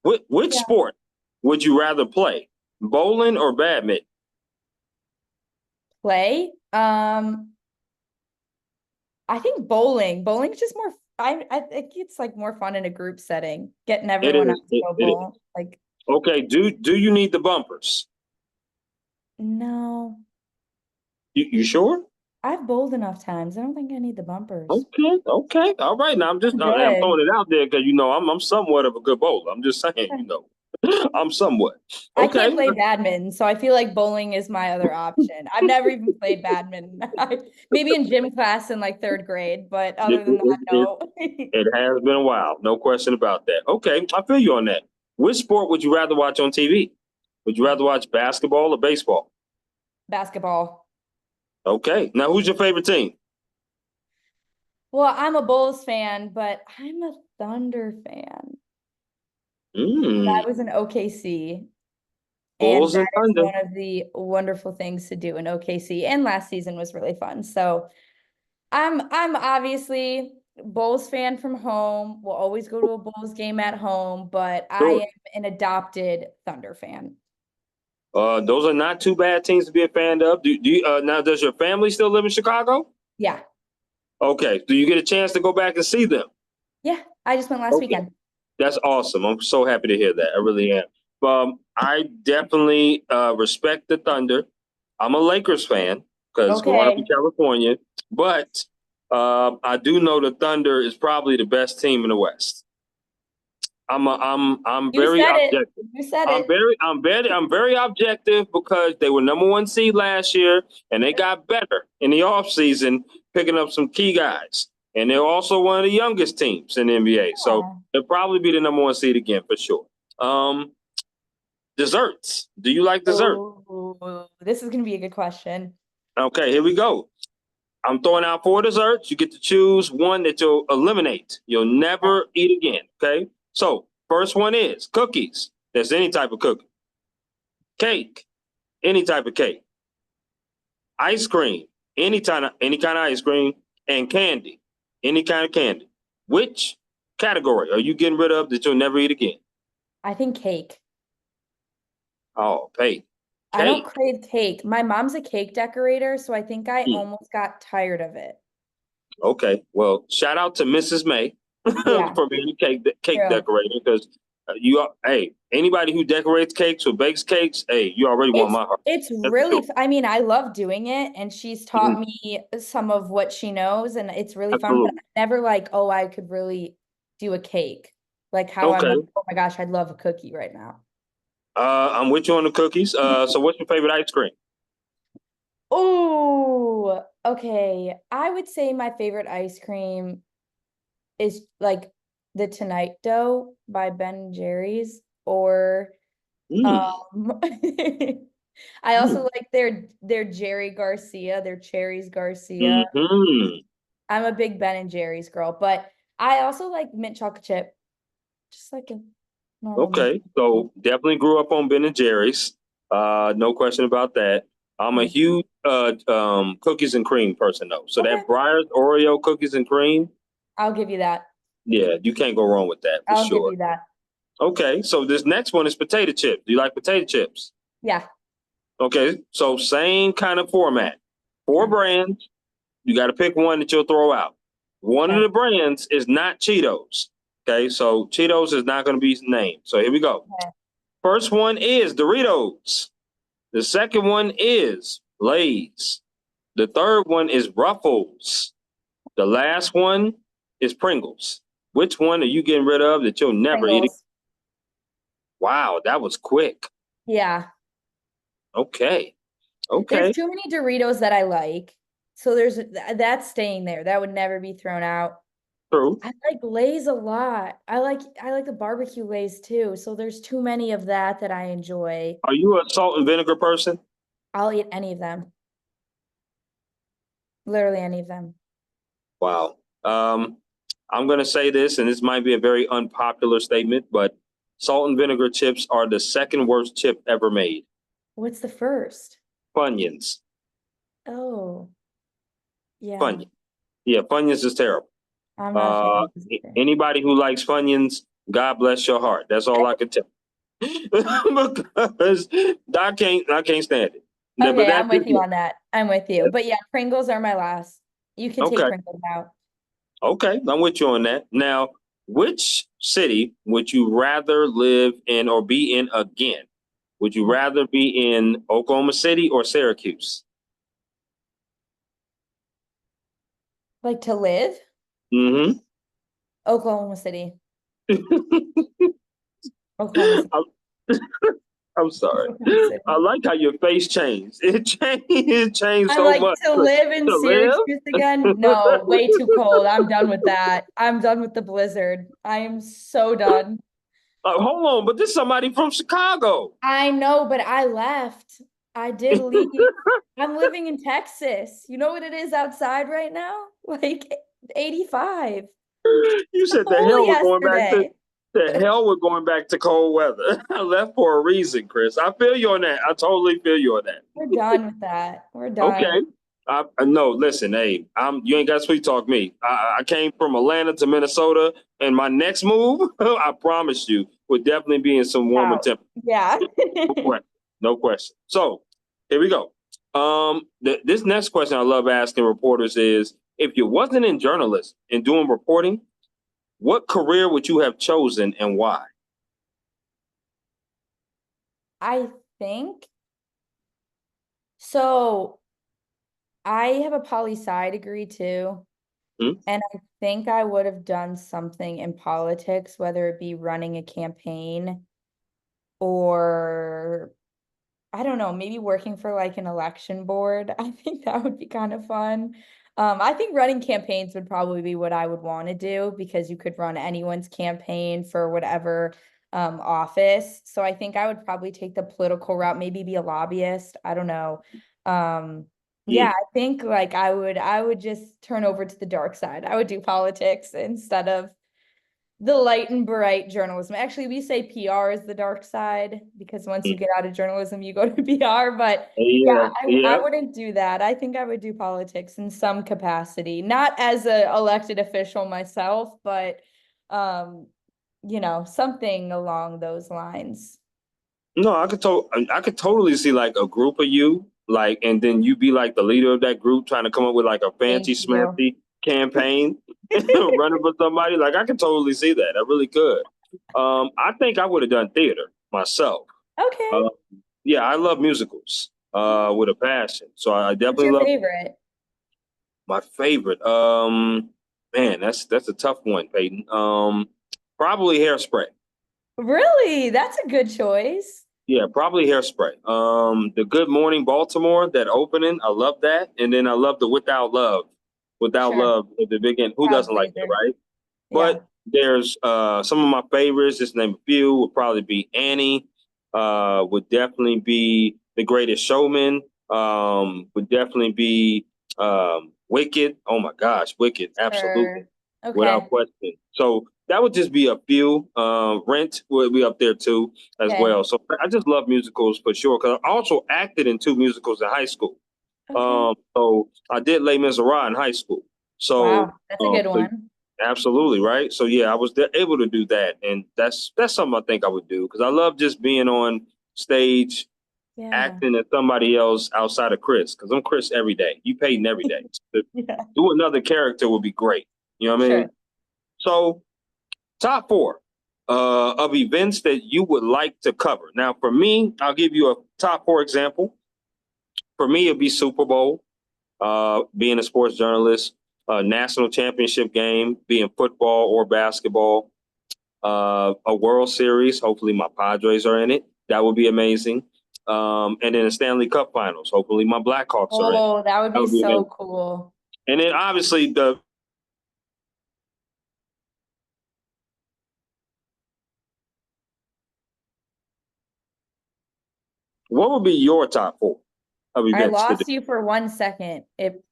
which Yeah. sport would you rather play, bowling or badminton? Play. I think bowling. Bowling's just more. I think it's like more fun in a group setting. Getting It everyone out is. to go It is. bowl. Like, Okay. Do you need the bumpers? no, You sure? I've bowled enough times. I don't think I need the bumpers. Okay, okay, all right. Now I'm I'm good. throwing it out there because I'm somewhat of a good bowler. I'm just saying, I'm somewhat. I can't Okay, play badminton, so I feel like bowling is my other option. I've never even played badminton. Maybe in gym class in like third grade, but it, other than that, it, it, no. it has been a while, no question about that. Okay, I feel you on that. Which sport would you rather watch on TV? Would you rather watch basketball or baseball? Basketball. Okay, now who's your favorite team? Well, I'm a Bulls fan, but I'm a Thunder fan. I Mm, was in OKC, and Bulls that and is Thunder. one of the wonderful things to do in OKC. And last season was really fun. So I'm obviously Bulls fan from home. We'll always go to a Bulls game at home, but I Sure. am an adopted Thunder fan. Those are not two bad teams to be a fan of. Do you, now? Does your family still live in Chicago? Yeah. Okay. Do you get a chance to go back and see them? Yeah. I just went last Okay. weekend. That's awesome. I'm so happy to hear that. I really am. I definitely respect the Thunder. I'm a Lakers fan because growing up in Okay. California, but I do know the Thunder is probably the best team in the West. I'm You very said it. objective. You said it. I'm very objective because they were number one seed last year and they got better in the offseason, picking up some key guys. And they're also one of the youngest teams in the NBA. So Yeah. they'll probably be the number one seed again for sure. Um, Desserts. Do you like dessert? Oh, this is gonna be a good question. Okay, here we go. I'm throwing out four desserts. You get to choose one that you'll eliminate. You'll never eat again. Okay. So first one is cookies. That's any type of cookie. Cake, any type of cake. Ice cream, any kind of ice cream, and candy, any kind of candy. Which category are you getting rid of that you'll never eat again? I think cake. Oh, Payton. I don't Cake. crave cake. My mom's a cake decorator, so I think I Hmm. almost got tired of it. Okay. Well, shout out to Mrs. May Yeah, for being a cake true. decorator because hey, anybody who decorates cakes or bakes cakes, hey, you already won It's my heart. it's That's for really, sure. I mean, I love doing it, and she's taught Mhm. me some of what she knows, and it's really fun, but Absolutely. I'm never like, oh, I could really do a cake. Like how I'm Okay. like, oh my gosh, I'd love a cookie right now. I'm with you on the cookies. So what's your favorite ice cream? Oh, okay. I would say my favorite ice cream is like the Tonight Dough by Ben and Jerry's, or Mm, I also mm, like their Jerry Garcia, their Cherries Garcia. hmm. I'm a big Ben and Jerry's girl, but I also like mint chocolate chip, just like a normal mint. Okay. So definitely grew up on Ben and Jerry's. No question about that. I'm a Yeah. huge cookies and cream person though. So Okay, that Breyers Oreo cookies and cream, I'll give you that. yeah, you can't go wrong with that for I'll give sure. you that. Okay, so this next one is potato chips. Do you like potato chips? Yeah. Okay, so same kind of format. Four Okay. brands. You got to pick one that you'll throw out. One of Okay. the brands is not Cheetos. Okay, so Cheetos is not going to be named. So here we go. Okay. First one is Doritos. The second one is Lay's. The third one is Ruffles. The last one is Pringles. Which one are you getting rid of that you'll never eat? Pringles. Wow, that was quick. Yeah. Okay. There's Okay. too many Doritos that I like. So that's staying there. That would never be thrown out. True. I like Lay's a lot. I like the barbecue Lay's too. So there's too many of that I enjoy. Are you a salt and vinegar person? I'll eat any of them. Literally any of them. Wow. I'm going to say this, and this might be a very unpopular statement, but salt and vinegar chips are the second worst chip ever made. What's the first? Funyuns. Oh, yeah. Funyuns. Yeah, Funyuns is terrible. I'm not a fan Uh, of this either. Anybody who likes Funyuns, God bless your heart. That's all I can tell. Because I can't stand it. But Okay, that's I'm with just you me. on that. I'm with you. But yeah, Pringles are my last. You can take Okay. Pringles out. Okay, I'm with you on that. Now, which city would you rather live in or be in again? Would you rather be in Oklahoma City or Syracuse? Like to live? Mm-hmm. Oklahoma City. Oklahoma City. I'm, I'm sorry. Oklahoma I City. like how your face changed. It changed I'm so like, much. to live in To Syracuse again? live? No, way too cold. I'm done with that. I'm done with the blizzard. I am so done. Hold on, but this is somebody from Chicago. I know, but I left. I did leave. I'm living in Texas. You know what it is outside right now? Like 85. You said the Cold hell we're going back to yesterday. the hell we're going back to cold weather. I left for a reason, Chris. I feel you on that. I totally feel you on that. We're done with that. We're done. Okay. No, listen, hey, you ain't got to sweet talk me. I came from Atlanta to Minnesota, and my next move, I promise you, would definitely be in some warmer Out. temperatures. Yeah. No question. No question. So here we go. This next question I love asking reporters is: if you wasn't in journalism and doing reporting, what career would you have chosen and why? I think so. I have a poli sci degree too. Hmm? And I think I would have done something in politics, whether it be running a campaign or I don't know, maybe working for like an election board. I think that would be kind of fun. I think running campaigns would probably be what I would want to do because you could run anyone's campaign for whatever office. So I think I would probably take the political route, maybe be a lobbyist. I don't know. Um, yeah, Hmm. I think like I would just turn over to the dark side. I would do politics instead of the light and bright journalism. Actually, we say PR is the dark side because once you get out of journalism, you go to PR. But yeah, Yeah, I yeah. wouldn't do that. I think I would do politics in some capacity, not as a elected official myself, but something along those lines. No, I could totally see like a group of you, like, and then you be like the leader of that group, trying to come up with like a fancy Thank you. smancy campaign, running for somebody. Like, I could totally see that. I really could. I think I would have done theater myself. Okay. Uh, yeah, I love musicals with a passion. So I What's definitely your love favorite? my favorite. Man, that's a tough one, Peyton. Probably Hairspray. Really? That's a good choice. Yeah, probably Hairspray. The Good Morning Baltimore, that opening, I love that. And then I love the Without Love. Without Sure. Love at the beginning. Who Crowd doesn't like that, pleaser. right? Yeah. But there's some of my favorites, just name a few, would probably be Annie, would definitely be The Greatest Showman, would definitely be Wicked. Oh my gosh, Wicked, absolutely, Sure. Okay. without question. So that would just be a few. Rent would be up there too as Okay. well. So I just love musicals for sure. Because I also acted in two musicals in high school. Okay. So I did Les Miserables in high school. So, Wow. That's a good so one. absolutely, right? So yeah, I was able to do that, and that's something I think I would do because I love just being on stage Yeah. acting as somebody else outside of Chris. Because I'm Chris every day. You Peyton every day. To Yeah. do another character would be great. You know what I Sure. mean? So top four of events that you would like to cover. Now, for me, I'll give you a top four example. For me, it'd be Super Bowl, being a sports journalist, national championship game, being football or basketball, a World Series. Hopefully, my Padres are in it. That would be amazing. And then the Stanley Cup Finals. Hopefully, my Blackhawks are in it. Oh, that would That be would be so amazing. cool. And then obviously the what would be your top four of I events to do? lost you for 1 second. It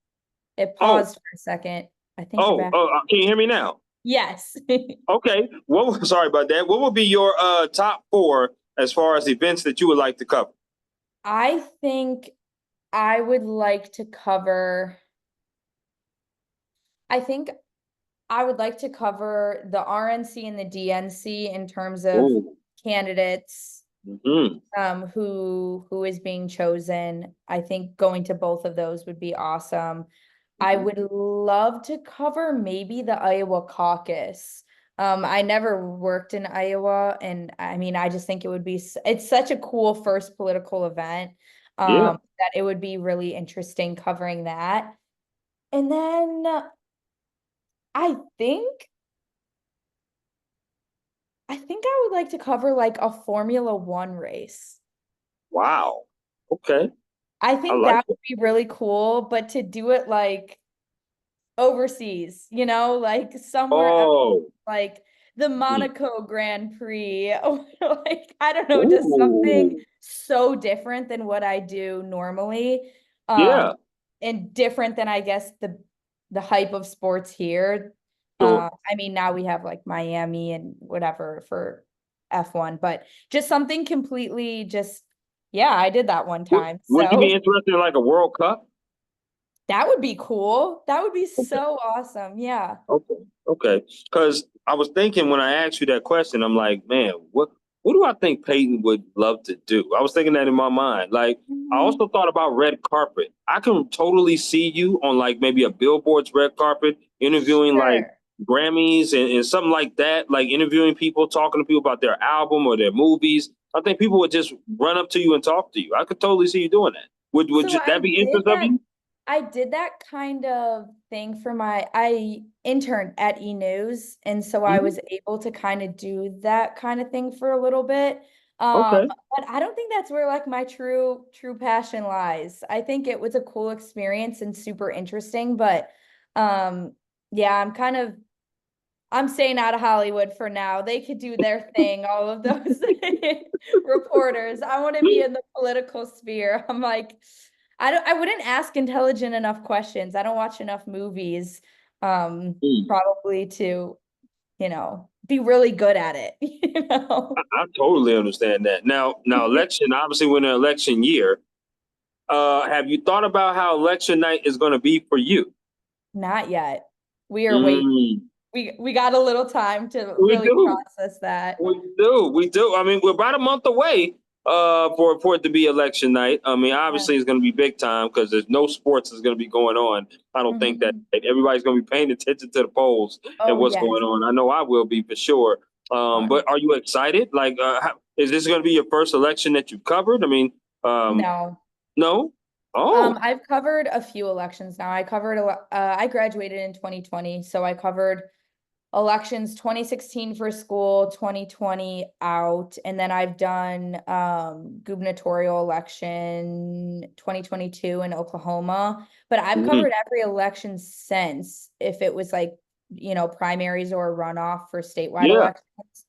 Oh, paused for a second. I think you're back. can you hear me now? Yes. Okay. Sorry about that. What would be your top four as far as events that you would like to cover? I think I would like to cover, I think I would like to cover the RNC and the DNC in terms of Oh, candidates, hmm, who is being chosen. I think going to both of those would be awesome. I hmm. would love to cover maybe the Iowa caucus. I never worked in Iowa, and I mean, I just think it would be, it's such a cool first political event, Yeah. that it would be really interesting covering that. And then I think, I think I would like to cover like a Formula One race. Wow. Okay. I I think like that would it. be really cool, but to do it like overseas, like somewhere else, Oh. like the Hmm. Monaco Grand Prix, or like, I don't know, just something Ooh. so different than what I do normally. Yeah. And different than, I guess, the hype of sports here. Sure. I mean, now we have like Miami and whatever for F1, but just something completely just, yeah, I did that one time. Would you be So interested in like a World Cup? that would be cool. That would be Okay. so awesome. Yeah. Okay. Okay. Because I was thinking when I asked you that question, I'm like, man, what do I think Peyton would love to do? I was thinking that in my mind. Like, I Mhm. also thought about red carpet. I can totally see you on like maybe a Billboard's red carpet interviewing like Sure. Grammys and something like that, like interviewing people, talking to people about their album or their movies. I think people would just run up to you and talk to you. I could totally see you doing that. So That be interest of you? I did that kind of thing for I interned at E News, and so I Mhm. was able to kind of do that kind of thing for a little bit. Okay. But I don't think that's where like my true passion lies. I think it was a cool experience and super interesting, but um yeah, I'm staying out of Hollywood for now. They could do their thing, all of those reporters. I want to be in the political sphere. I'm like, I wouldn't ask intelligent enough questions. I don't watch enough movies, Mm. probably to, be really good at it, I totally understand that. Now, election. Obviously, we're in an election year. Have you thought about how election night is going to be for you? Not yet. We are waiting. Mm, We got a little time to we really do. process that. We do. We do. I mean, we're about a month away. For it to be election night. I mean, Yeah. obviously it's going to be big time because there's no sports that's going to be going on. I don't think that Mhm. everybody's going to be paying attention to the polls and Oh, what's yes. going on. I know I will be for sure. Fun. But are you excited? Like, is this going to be your first election that you've covered? I mean, No. no. Oh, I've covered a few elections now. I graduated in 2020, so I covered elections 2016 for school, 2020 out, and then I've done gubernatorial election 2022 in Oklahoma. But I've mhm. covered every election since, if it was like, primaries or a runoff for statewide Yeah. elections.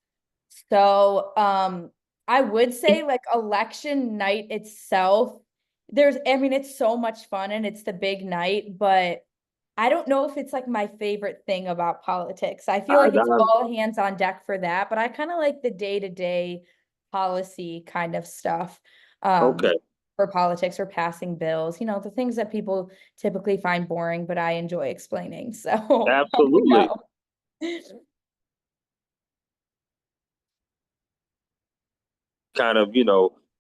So, I would say like election night itself, I mean, it's so much fun and it's the big night, but I don't know if it's like my favorite thing about politics. I feel like it's I, all hands on deck for that, but I kind of like the day-to-day policy kind of stuff, okay. for politics or passing bills, the things that people typically find boring, but I enjoy explaining. So I'll Absolutely. go. Kind of,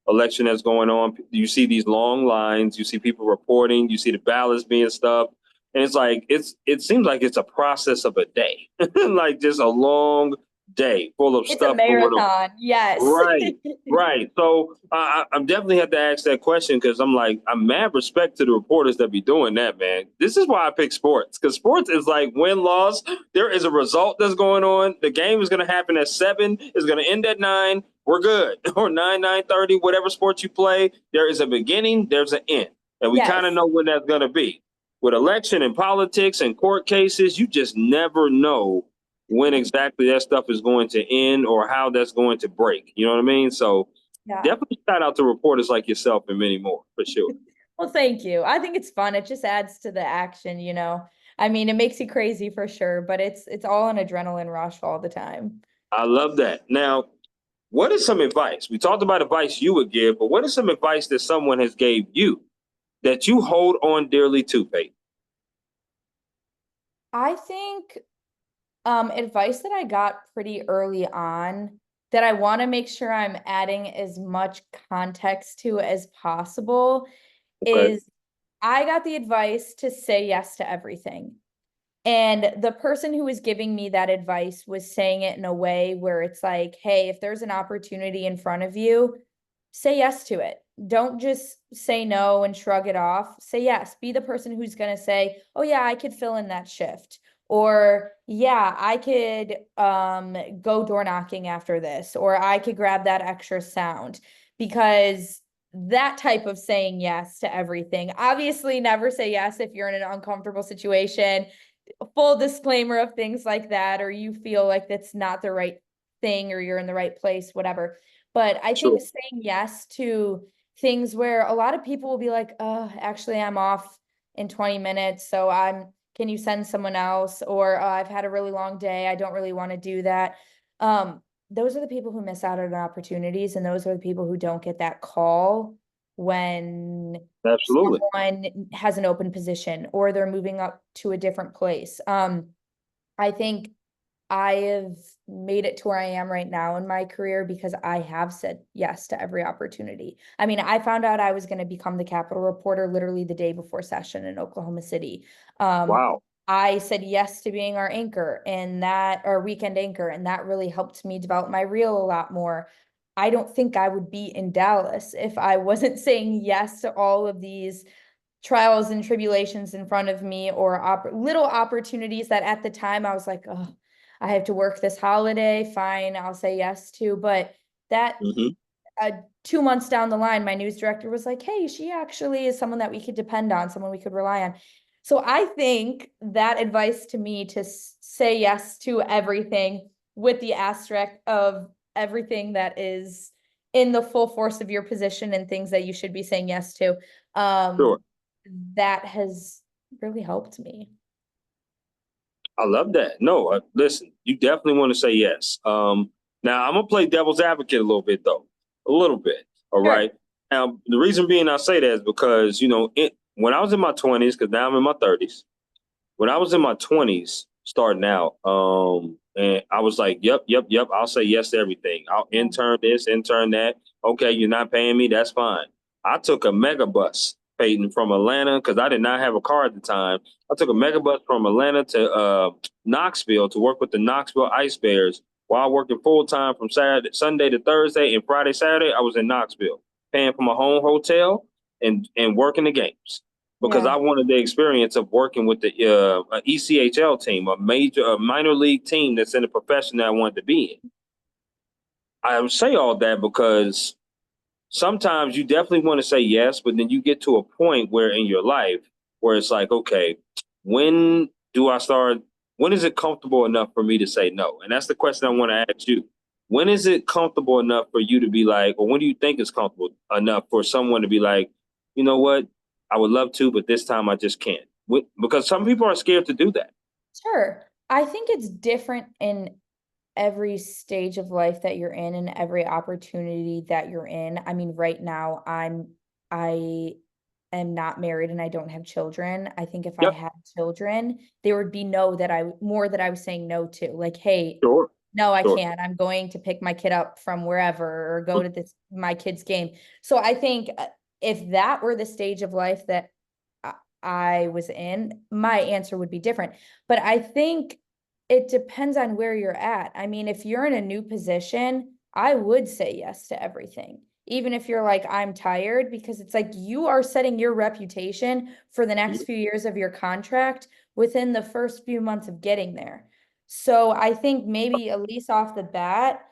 election that's going on. You see these long lines, you see people reporting, you see the ballots being stuffed. And it's like it seems like it's a process of a day. Like just a long day full of It's a stuff going on. marathon. Yes. Right, right. So I'm definitely have to ask that question because I'm like, I'm mad respect to the reporters that be doing that, man. This is why I pick sports because sports is like win loss. There is a result that's going on. The game is going to happen at 7. It's going to end at 9. We're good. Or 9:30. Whatever sport you play, there is a beginning. There's an end, and we kind of Yes. know when that's going to be. With election and politics and court cases, you just never know when exactly that stuff is going to end or how that's going to break. You know what I mean? So Yeah. definitely shout out to reporters like yourself and many more for sure. Well, thank you. I think it's fun. It just adds to the action, I mean, it makes you crazy for sure, but it's all an adrenaline rush all the time. I love that. Now, what is some advice? We talked about advice you would give, but what is some advice that someone has gave you that you hold on dearly to, Peyton? I think advice that I got pretty early on that I want to make sure I'm adding as much context to as possible Okay. is I got the advice to say yes to everything. And the person who was giving me that advice was saying it in a way where it's like, hey, if there's an opportunity in front of you, say yes to it. Don't just say no and shrug it off. Say yes. Be the person who's going to say, oh, yeah, I could fill in that shift. Or, yeah, I could go door knocking after this, or I could grab that extra sound. Because that type of saying yes to everything, obviously, never say yes if you're in an uncomfortable situation, full disclaimer of things like that, or you feel like that's not the right thing or you're in the right place, whatever. But I think Sure. saying yes to things where a lot of people will be like, actually, I'm off in 20 minutes. So can you send someone else? Or I've had a really long day. I don't really want to do that. Those are the people who miss out on opportunities. And those are the people who don't get that call when Absolutely. someone has an open position or they're moving up to a different place. I think I have made it to where I am right now in my career because I have said yes to every opportunity. I mean, I found out I was going to become the Capitol reporter literally the day before session in Oklahoma City. Wow. I said yes to being our anchor and our weekend anchor, and that really helped me develop my reel a lot more. I don't think I would be in Dallas if I wasn't saying yes to all of these trials and tribulations in front of me, or little opportunities that at the time I was like, oh, I have to work this holiday. Fine, I'll say yes to. But that Hmm. 2 months down the line, my news director was like, hey, she actually is someone that we could depend on, someone we could rely on. So I think that advice to me to say yes to everything with the asterisk of everything that is in the full force of your position and things that you should be saying yes to. Sure. That has really helped me. I love that. No, listen, you definitely want to say yes. Now I'm gonna play devil's advocate a little bit though, a little bit. All Sure. right. Now the reason being I say that is because when I was in my 20s, because now I'm in my 30s. When I was in my 20s, starting out. And I was like, yep, yep, yep. I'll say yes to everything. I'll intern this, intern that. Okay, you're not paying me. That's fine. I took a mega bus, Peyton, from Atlanta because I did not have a car at the time. I took a mega bus from Atlanta to Knoxville to work with the Knoxville Ice Bears while working full time from Sunday to Thursday, and Friday, Saturday, I was in Knoxville, paying for my home hotel and working the games because Yeah. I wanted the experience of working with the ECHL team, a minor league team that's in the profession that I wanted to be in. I would say all that because sometimes you definitely want to say yes, but then you get to a point where in your life where it's like, okay, when do I start? When is it comfortable enough for me to say no? And that's the question I want to ask you. When is it comfortable enough for you to be like, or when do you think it's comfortable enough for someone to be like, you know what? I would love to, but this time I just can't. Because some people are scared to do that. Sure. I think it's different in every stage of life that you're in and every opportunity that you're in. I mean, right now I am not married and I don't have children. I think if I Yep. had children, there would be no that I more that I was saying no to. Like, hey, Sure. no, I Sure. can't. I'm going to pick my kid up from wherever or go to this my kid's game. So I think if that were the stage of life that I was in, my answer would be different. But I think it depends on where you're at. I mean, if you're in a new position, I would say yes to everything. Even if you're like, I'm tired, because it's like you are setting your reputation for the next few years of your contract within the first few months of getting there. So I think maybe at least off the bat,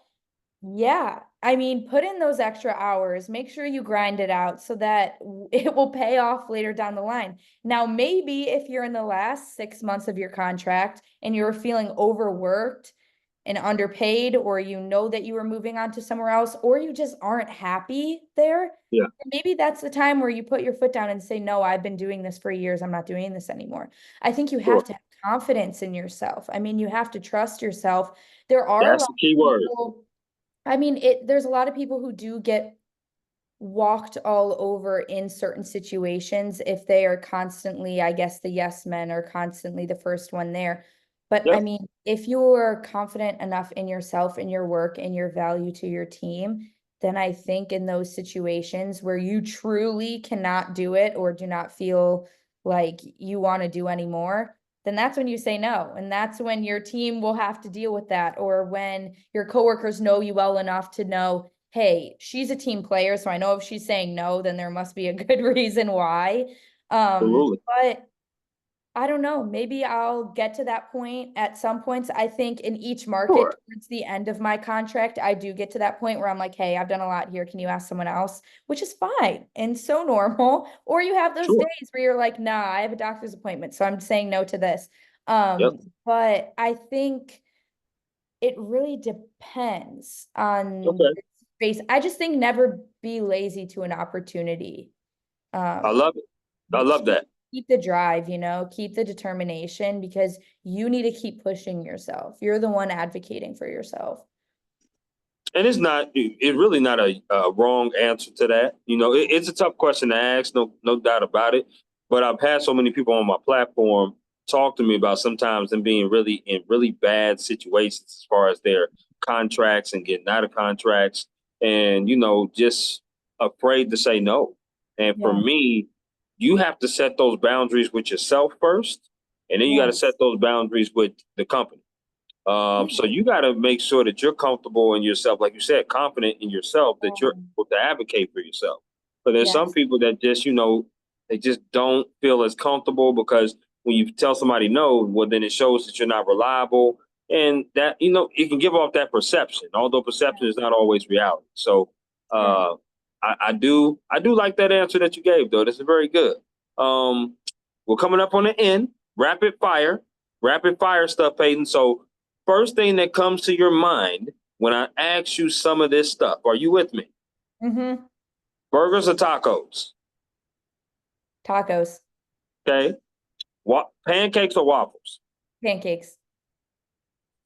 yeah. I mean, put in those extra hours, make sure you grind it out so that it will pay off later down the line. Now, maybe if you're in the last 6 months of your contract and you're feeling overworked and underpaid, or you know that you are moving on to somewhere else, or you just aren't happy there, Yeah. maybe that's the time where you put your foot down and say, no, I've been doing this for years. I'm not doing this anymore. I think you Sure. have to have confidence in yourself. I mean, you have to trust yourself. There are a That's lot the key of word. people. I mean, there's a lot of people who do get walked all over in certain situations if they are constantly, I guess, the yes men are constantly the first one there. But I Yep. mean, if you're confident enough in yourself and your work and your value to your team, then I think in those situations where you truly cannot do it or do not feel like you want to do anymore, then that's when you say no. And that's when your team will have to deal with that. Or when your coworkers know you well enough to know, hey, she's a team player, so I know if she's saying no, then there must be a good reason why. Absolutely. But I don't know, maybe I'll get to that point at some points. I think in each market Sure. towards the end of my contract, I do get to that point where I'm like, hey, I've done a lot here. Can you ask someone else? Which is fine and so normal. Or you have those Sure. days where you're like, nah, I have a doctor's appointment, so I'm saying no to this. Yep. But I think it really depends on Okay. the space. I just think never be lazy to an opportunity. I Um, love it. I love keep that. keep the drive, keep the determination because you need to keep pushing yourself. You're the one advocating for yourself. And it's really not a wrong answer to that. It's a tough question to ask, no doubt about it. But I've had so many people on my platform talk to me about sometimes them being really in really bad situations as far as their contracts and getting out of contracts and, just afraid to say no. And for Yeah. me, you have to set those boundaries with yourself first, and then you got to set Yes. those boundaries with the company. So you got to make sure that you're comfortable in yourself, like you said, confident in yourself, that you're able to advocate for yourself. But there's some Yes. people that just, they just don't feel as comfortable because when you tell somebody no, well, then it shows that you're not reliable. And that, it can give off that perception, although perception is not always reality. So Sure. uh, I do like that answer that you gave, though. This is very good. Um, we're coming up on the end. Rapid fire stuff, Peyton. So first thing that comes to your mind when I ask you some of this stuff, are you with me? Mm-hmm. Burgers or tacos? Tacos, Okay. Pancakes or waffles? pancakes.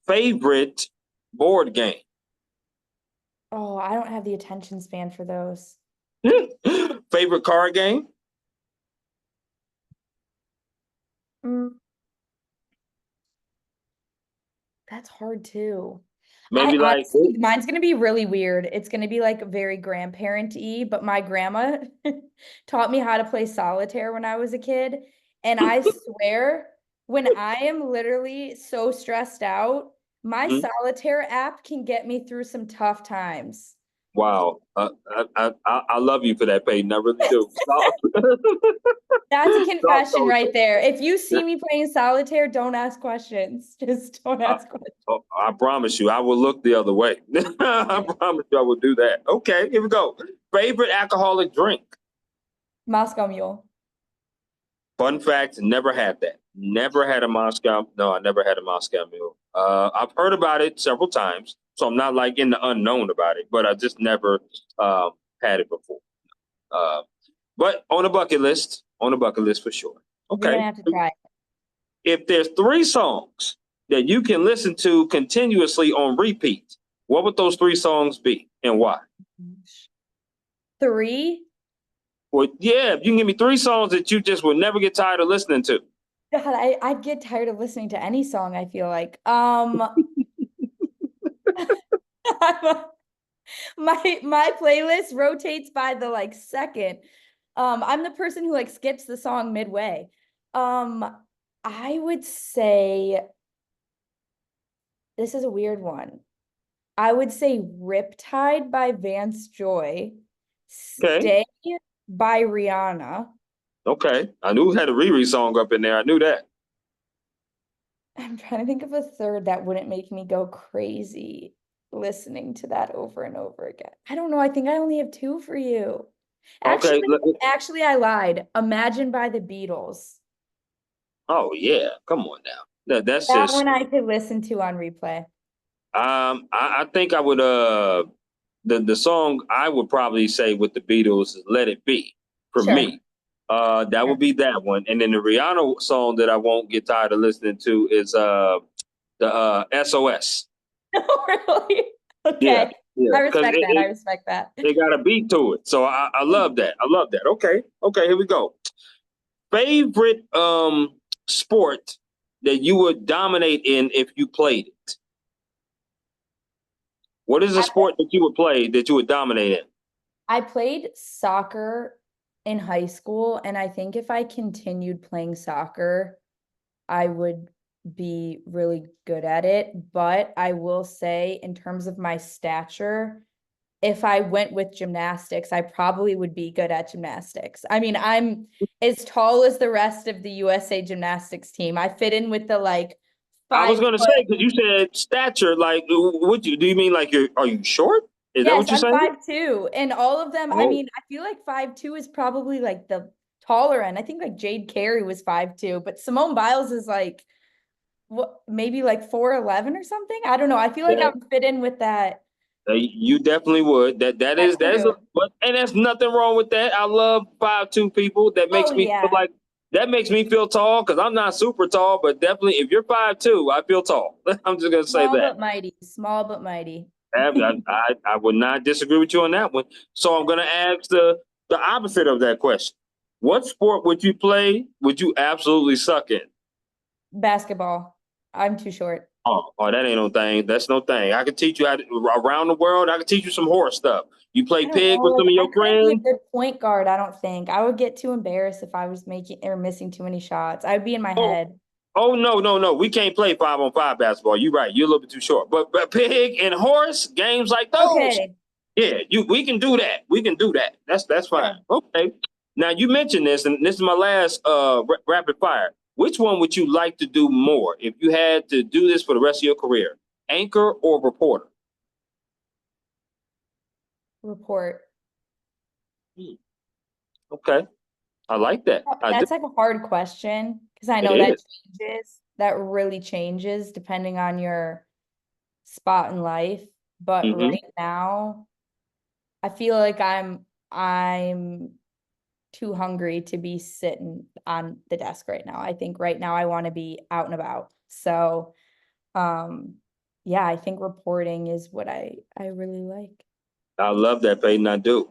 Favorite board game? Oh, I don't have the attention span for those. Favorite card game? Mm, That's hard too. I Maybe like, honestly, mine's gonna be really weird. It's gonna be like very grandparent-y, but my grandma taught me how to play solitaire when I was a kid. And I swear, when I am literally so stressed out, my mhm. solitaire app can get me through some tough times. Wow. I love you for that, Peyton. I really do. That's a So- confession so- right there. If you see me playing solitaire, don't ask questions. Just don't I, ask questions. I promise you, I will look the other way. I promise you, I will do that. Okay, here we go. Favorite alcoholic drink? Moscow Mule. Fun fact: never had that. Never had a Moscow. No, I never had a Moscow Mule. I've heard about it several times, so I'm not like in the unknown about it. But I just never had it before. Uh, but on a bucket list, for sure. You're gonna Okay. have to try it. If there's three songs that you can listen to continuously on repeat, what would those three songs be and why? Three. Well, yeah, if you can give me three songs that you just would never get tired of listening to. God, I'd get tired of listening to any song, I feel like. My playlist rotates by the like second. I'm the person who like skips the song midway. Um, I would say this is a weird one. I would say Riptide by Vance Joy, Okay. Stay by Rihanna. Okay. I knew we had a Riri song up in there. I knew that. I'm trying to think of a third that wouldn't make me go crazy listening to that over and over again. I don't know. I think I only have two for you. Okay. Actually, I lied. Imagine by the Beatles. Oh yeah. Come on now. That's That just one I could listen to on replay. I think I would the song I would probably say with the Beatles is Let It Be for Sure. me. That Sure. would be that one. And then the Rihanna song that I won't get tired of listening to is the SOS. Really? Yeah, Okay. yeah. I Because respect that. I respect that. it got a beat to it. So I love that. I love that. Okay. Okay, here we go. Favorite sport that you would dominate in if you played it. What is a I sport that you would play that you would dominate in? I played soccer in high school, and I think if I continued playing soccer, I would be really good at it. But I will say, in terms of my stature, if I went with gymnastics, I probably would be good at gymnastics. I mean, I'm as tall as the rest of the USA gymnastics team. I fit in with the like I was five gonna say foot. because you said stature. Like, what do you mean? Like, are you short? Is that Yes, what you're I'm saying? 5'2", and all of them, I Oh, mean, I feel like 5'2" is probably like the taller end. I think like Jade Carey was 5'2", but Simone Biles is like what, maybe like 4'11" or something. I don't know. I feel like I yeah. would fit in with that. You definitely would. Thank That is you. but and there's nothing wrong with that. I love 5'2" people. Oh yeah. That makes me feel tall because I'm not super tall, but definitely if you're 5'2", I feel tall. I'm just gonna say Small that. but mighty. Small but mighty. I would not disagree with you on that one. So I'm gonna ask the opposite of that question. What sport would you play? Would you absolutely suck in? Basketball. I'm too short. That ain't no thing. That's no thing. I can teach you around the world. I can teach you some horse stuff. You play I don't pig know. with Like some of I your couldn't be a friends. good point guard, I don't think. I would get too embarrassed if I was making or missing too many shots. I'd be in my Oh, head. oh no, no, no. We can't play 5-on-5 basketball. You're right. You're a little bit too short. But pig and horse games like those, Okay. yeah, we can do that. We can do that. That's fine. Sure. Okay. Now you mentioned this, and this is my last rapid fire. Which one would you like to do more if you had to do this for the rest of your career? Anchor or reporter? Report. Hmm, okay. I like that. I do. That's like a hard question because I It know that is. changes. That really changes depending on your spot in life. But Mm-hmm. right now, I feel like I'm too hungry to be sitting on the desk right now. I think right now I want to be out and about. So, um, yeah, I think reporting is what I really like. I love that, Peyton. I do.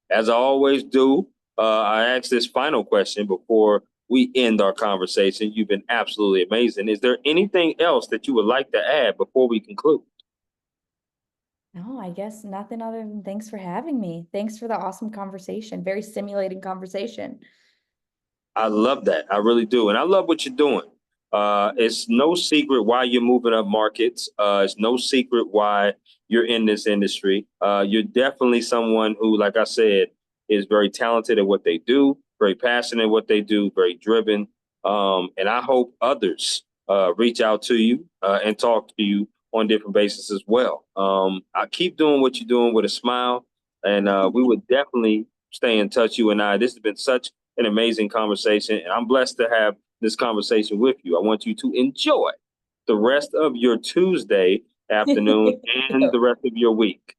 As I always do, I ask this final question before we end our conversation. You've been absolutely amazing. Is there anything else that you would like to add before we conclude? No, I guess nothing other than thanks for having me. Thanks for the awesome conversation. Very stimulating conversation. I love that. I really do. And I love what you're doing. It's no secret why you're moving up markets. It's no secret why you're in this industry. You're definitely someone who, like I said, is very talented at what they do, very passionate at what they do, very driven. And I hope others reach out to you and talk to you on different bases as well. I keep doing what you're doing with a smile, and we would definitely stay in touch, you and I. This has been such an amazing conversation, and I'm blessed to have this conversation with you. I want you to enjoy the rest of your Tuesday afternoon and the rest of your week.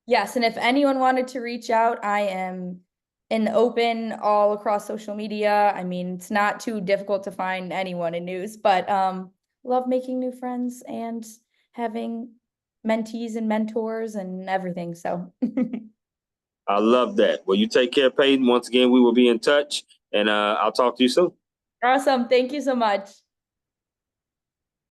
Yes, and if anyone wanted to reach out, I am in the open all across social media. I mean, it's not too difficult to find anyone in news, but love making new friends and having mentees and mentors and everything. So I love that. Well, you take care, Peyton. Once again, we will be in touch, and I'll talk to you soon. awesome. Thank you so much.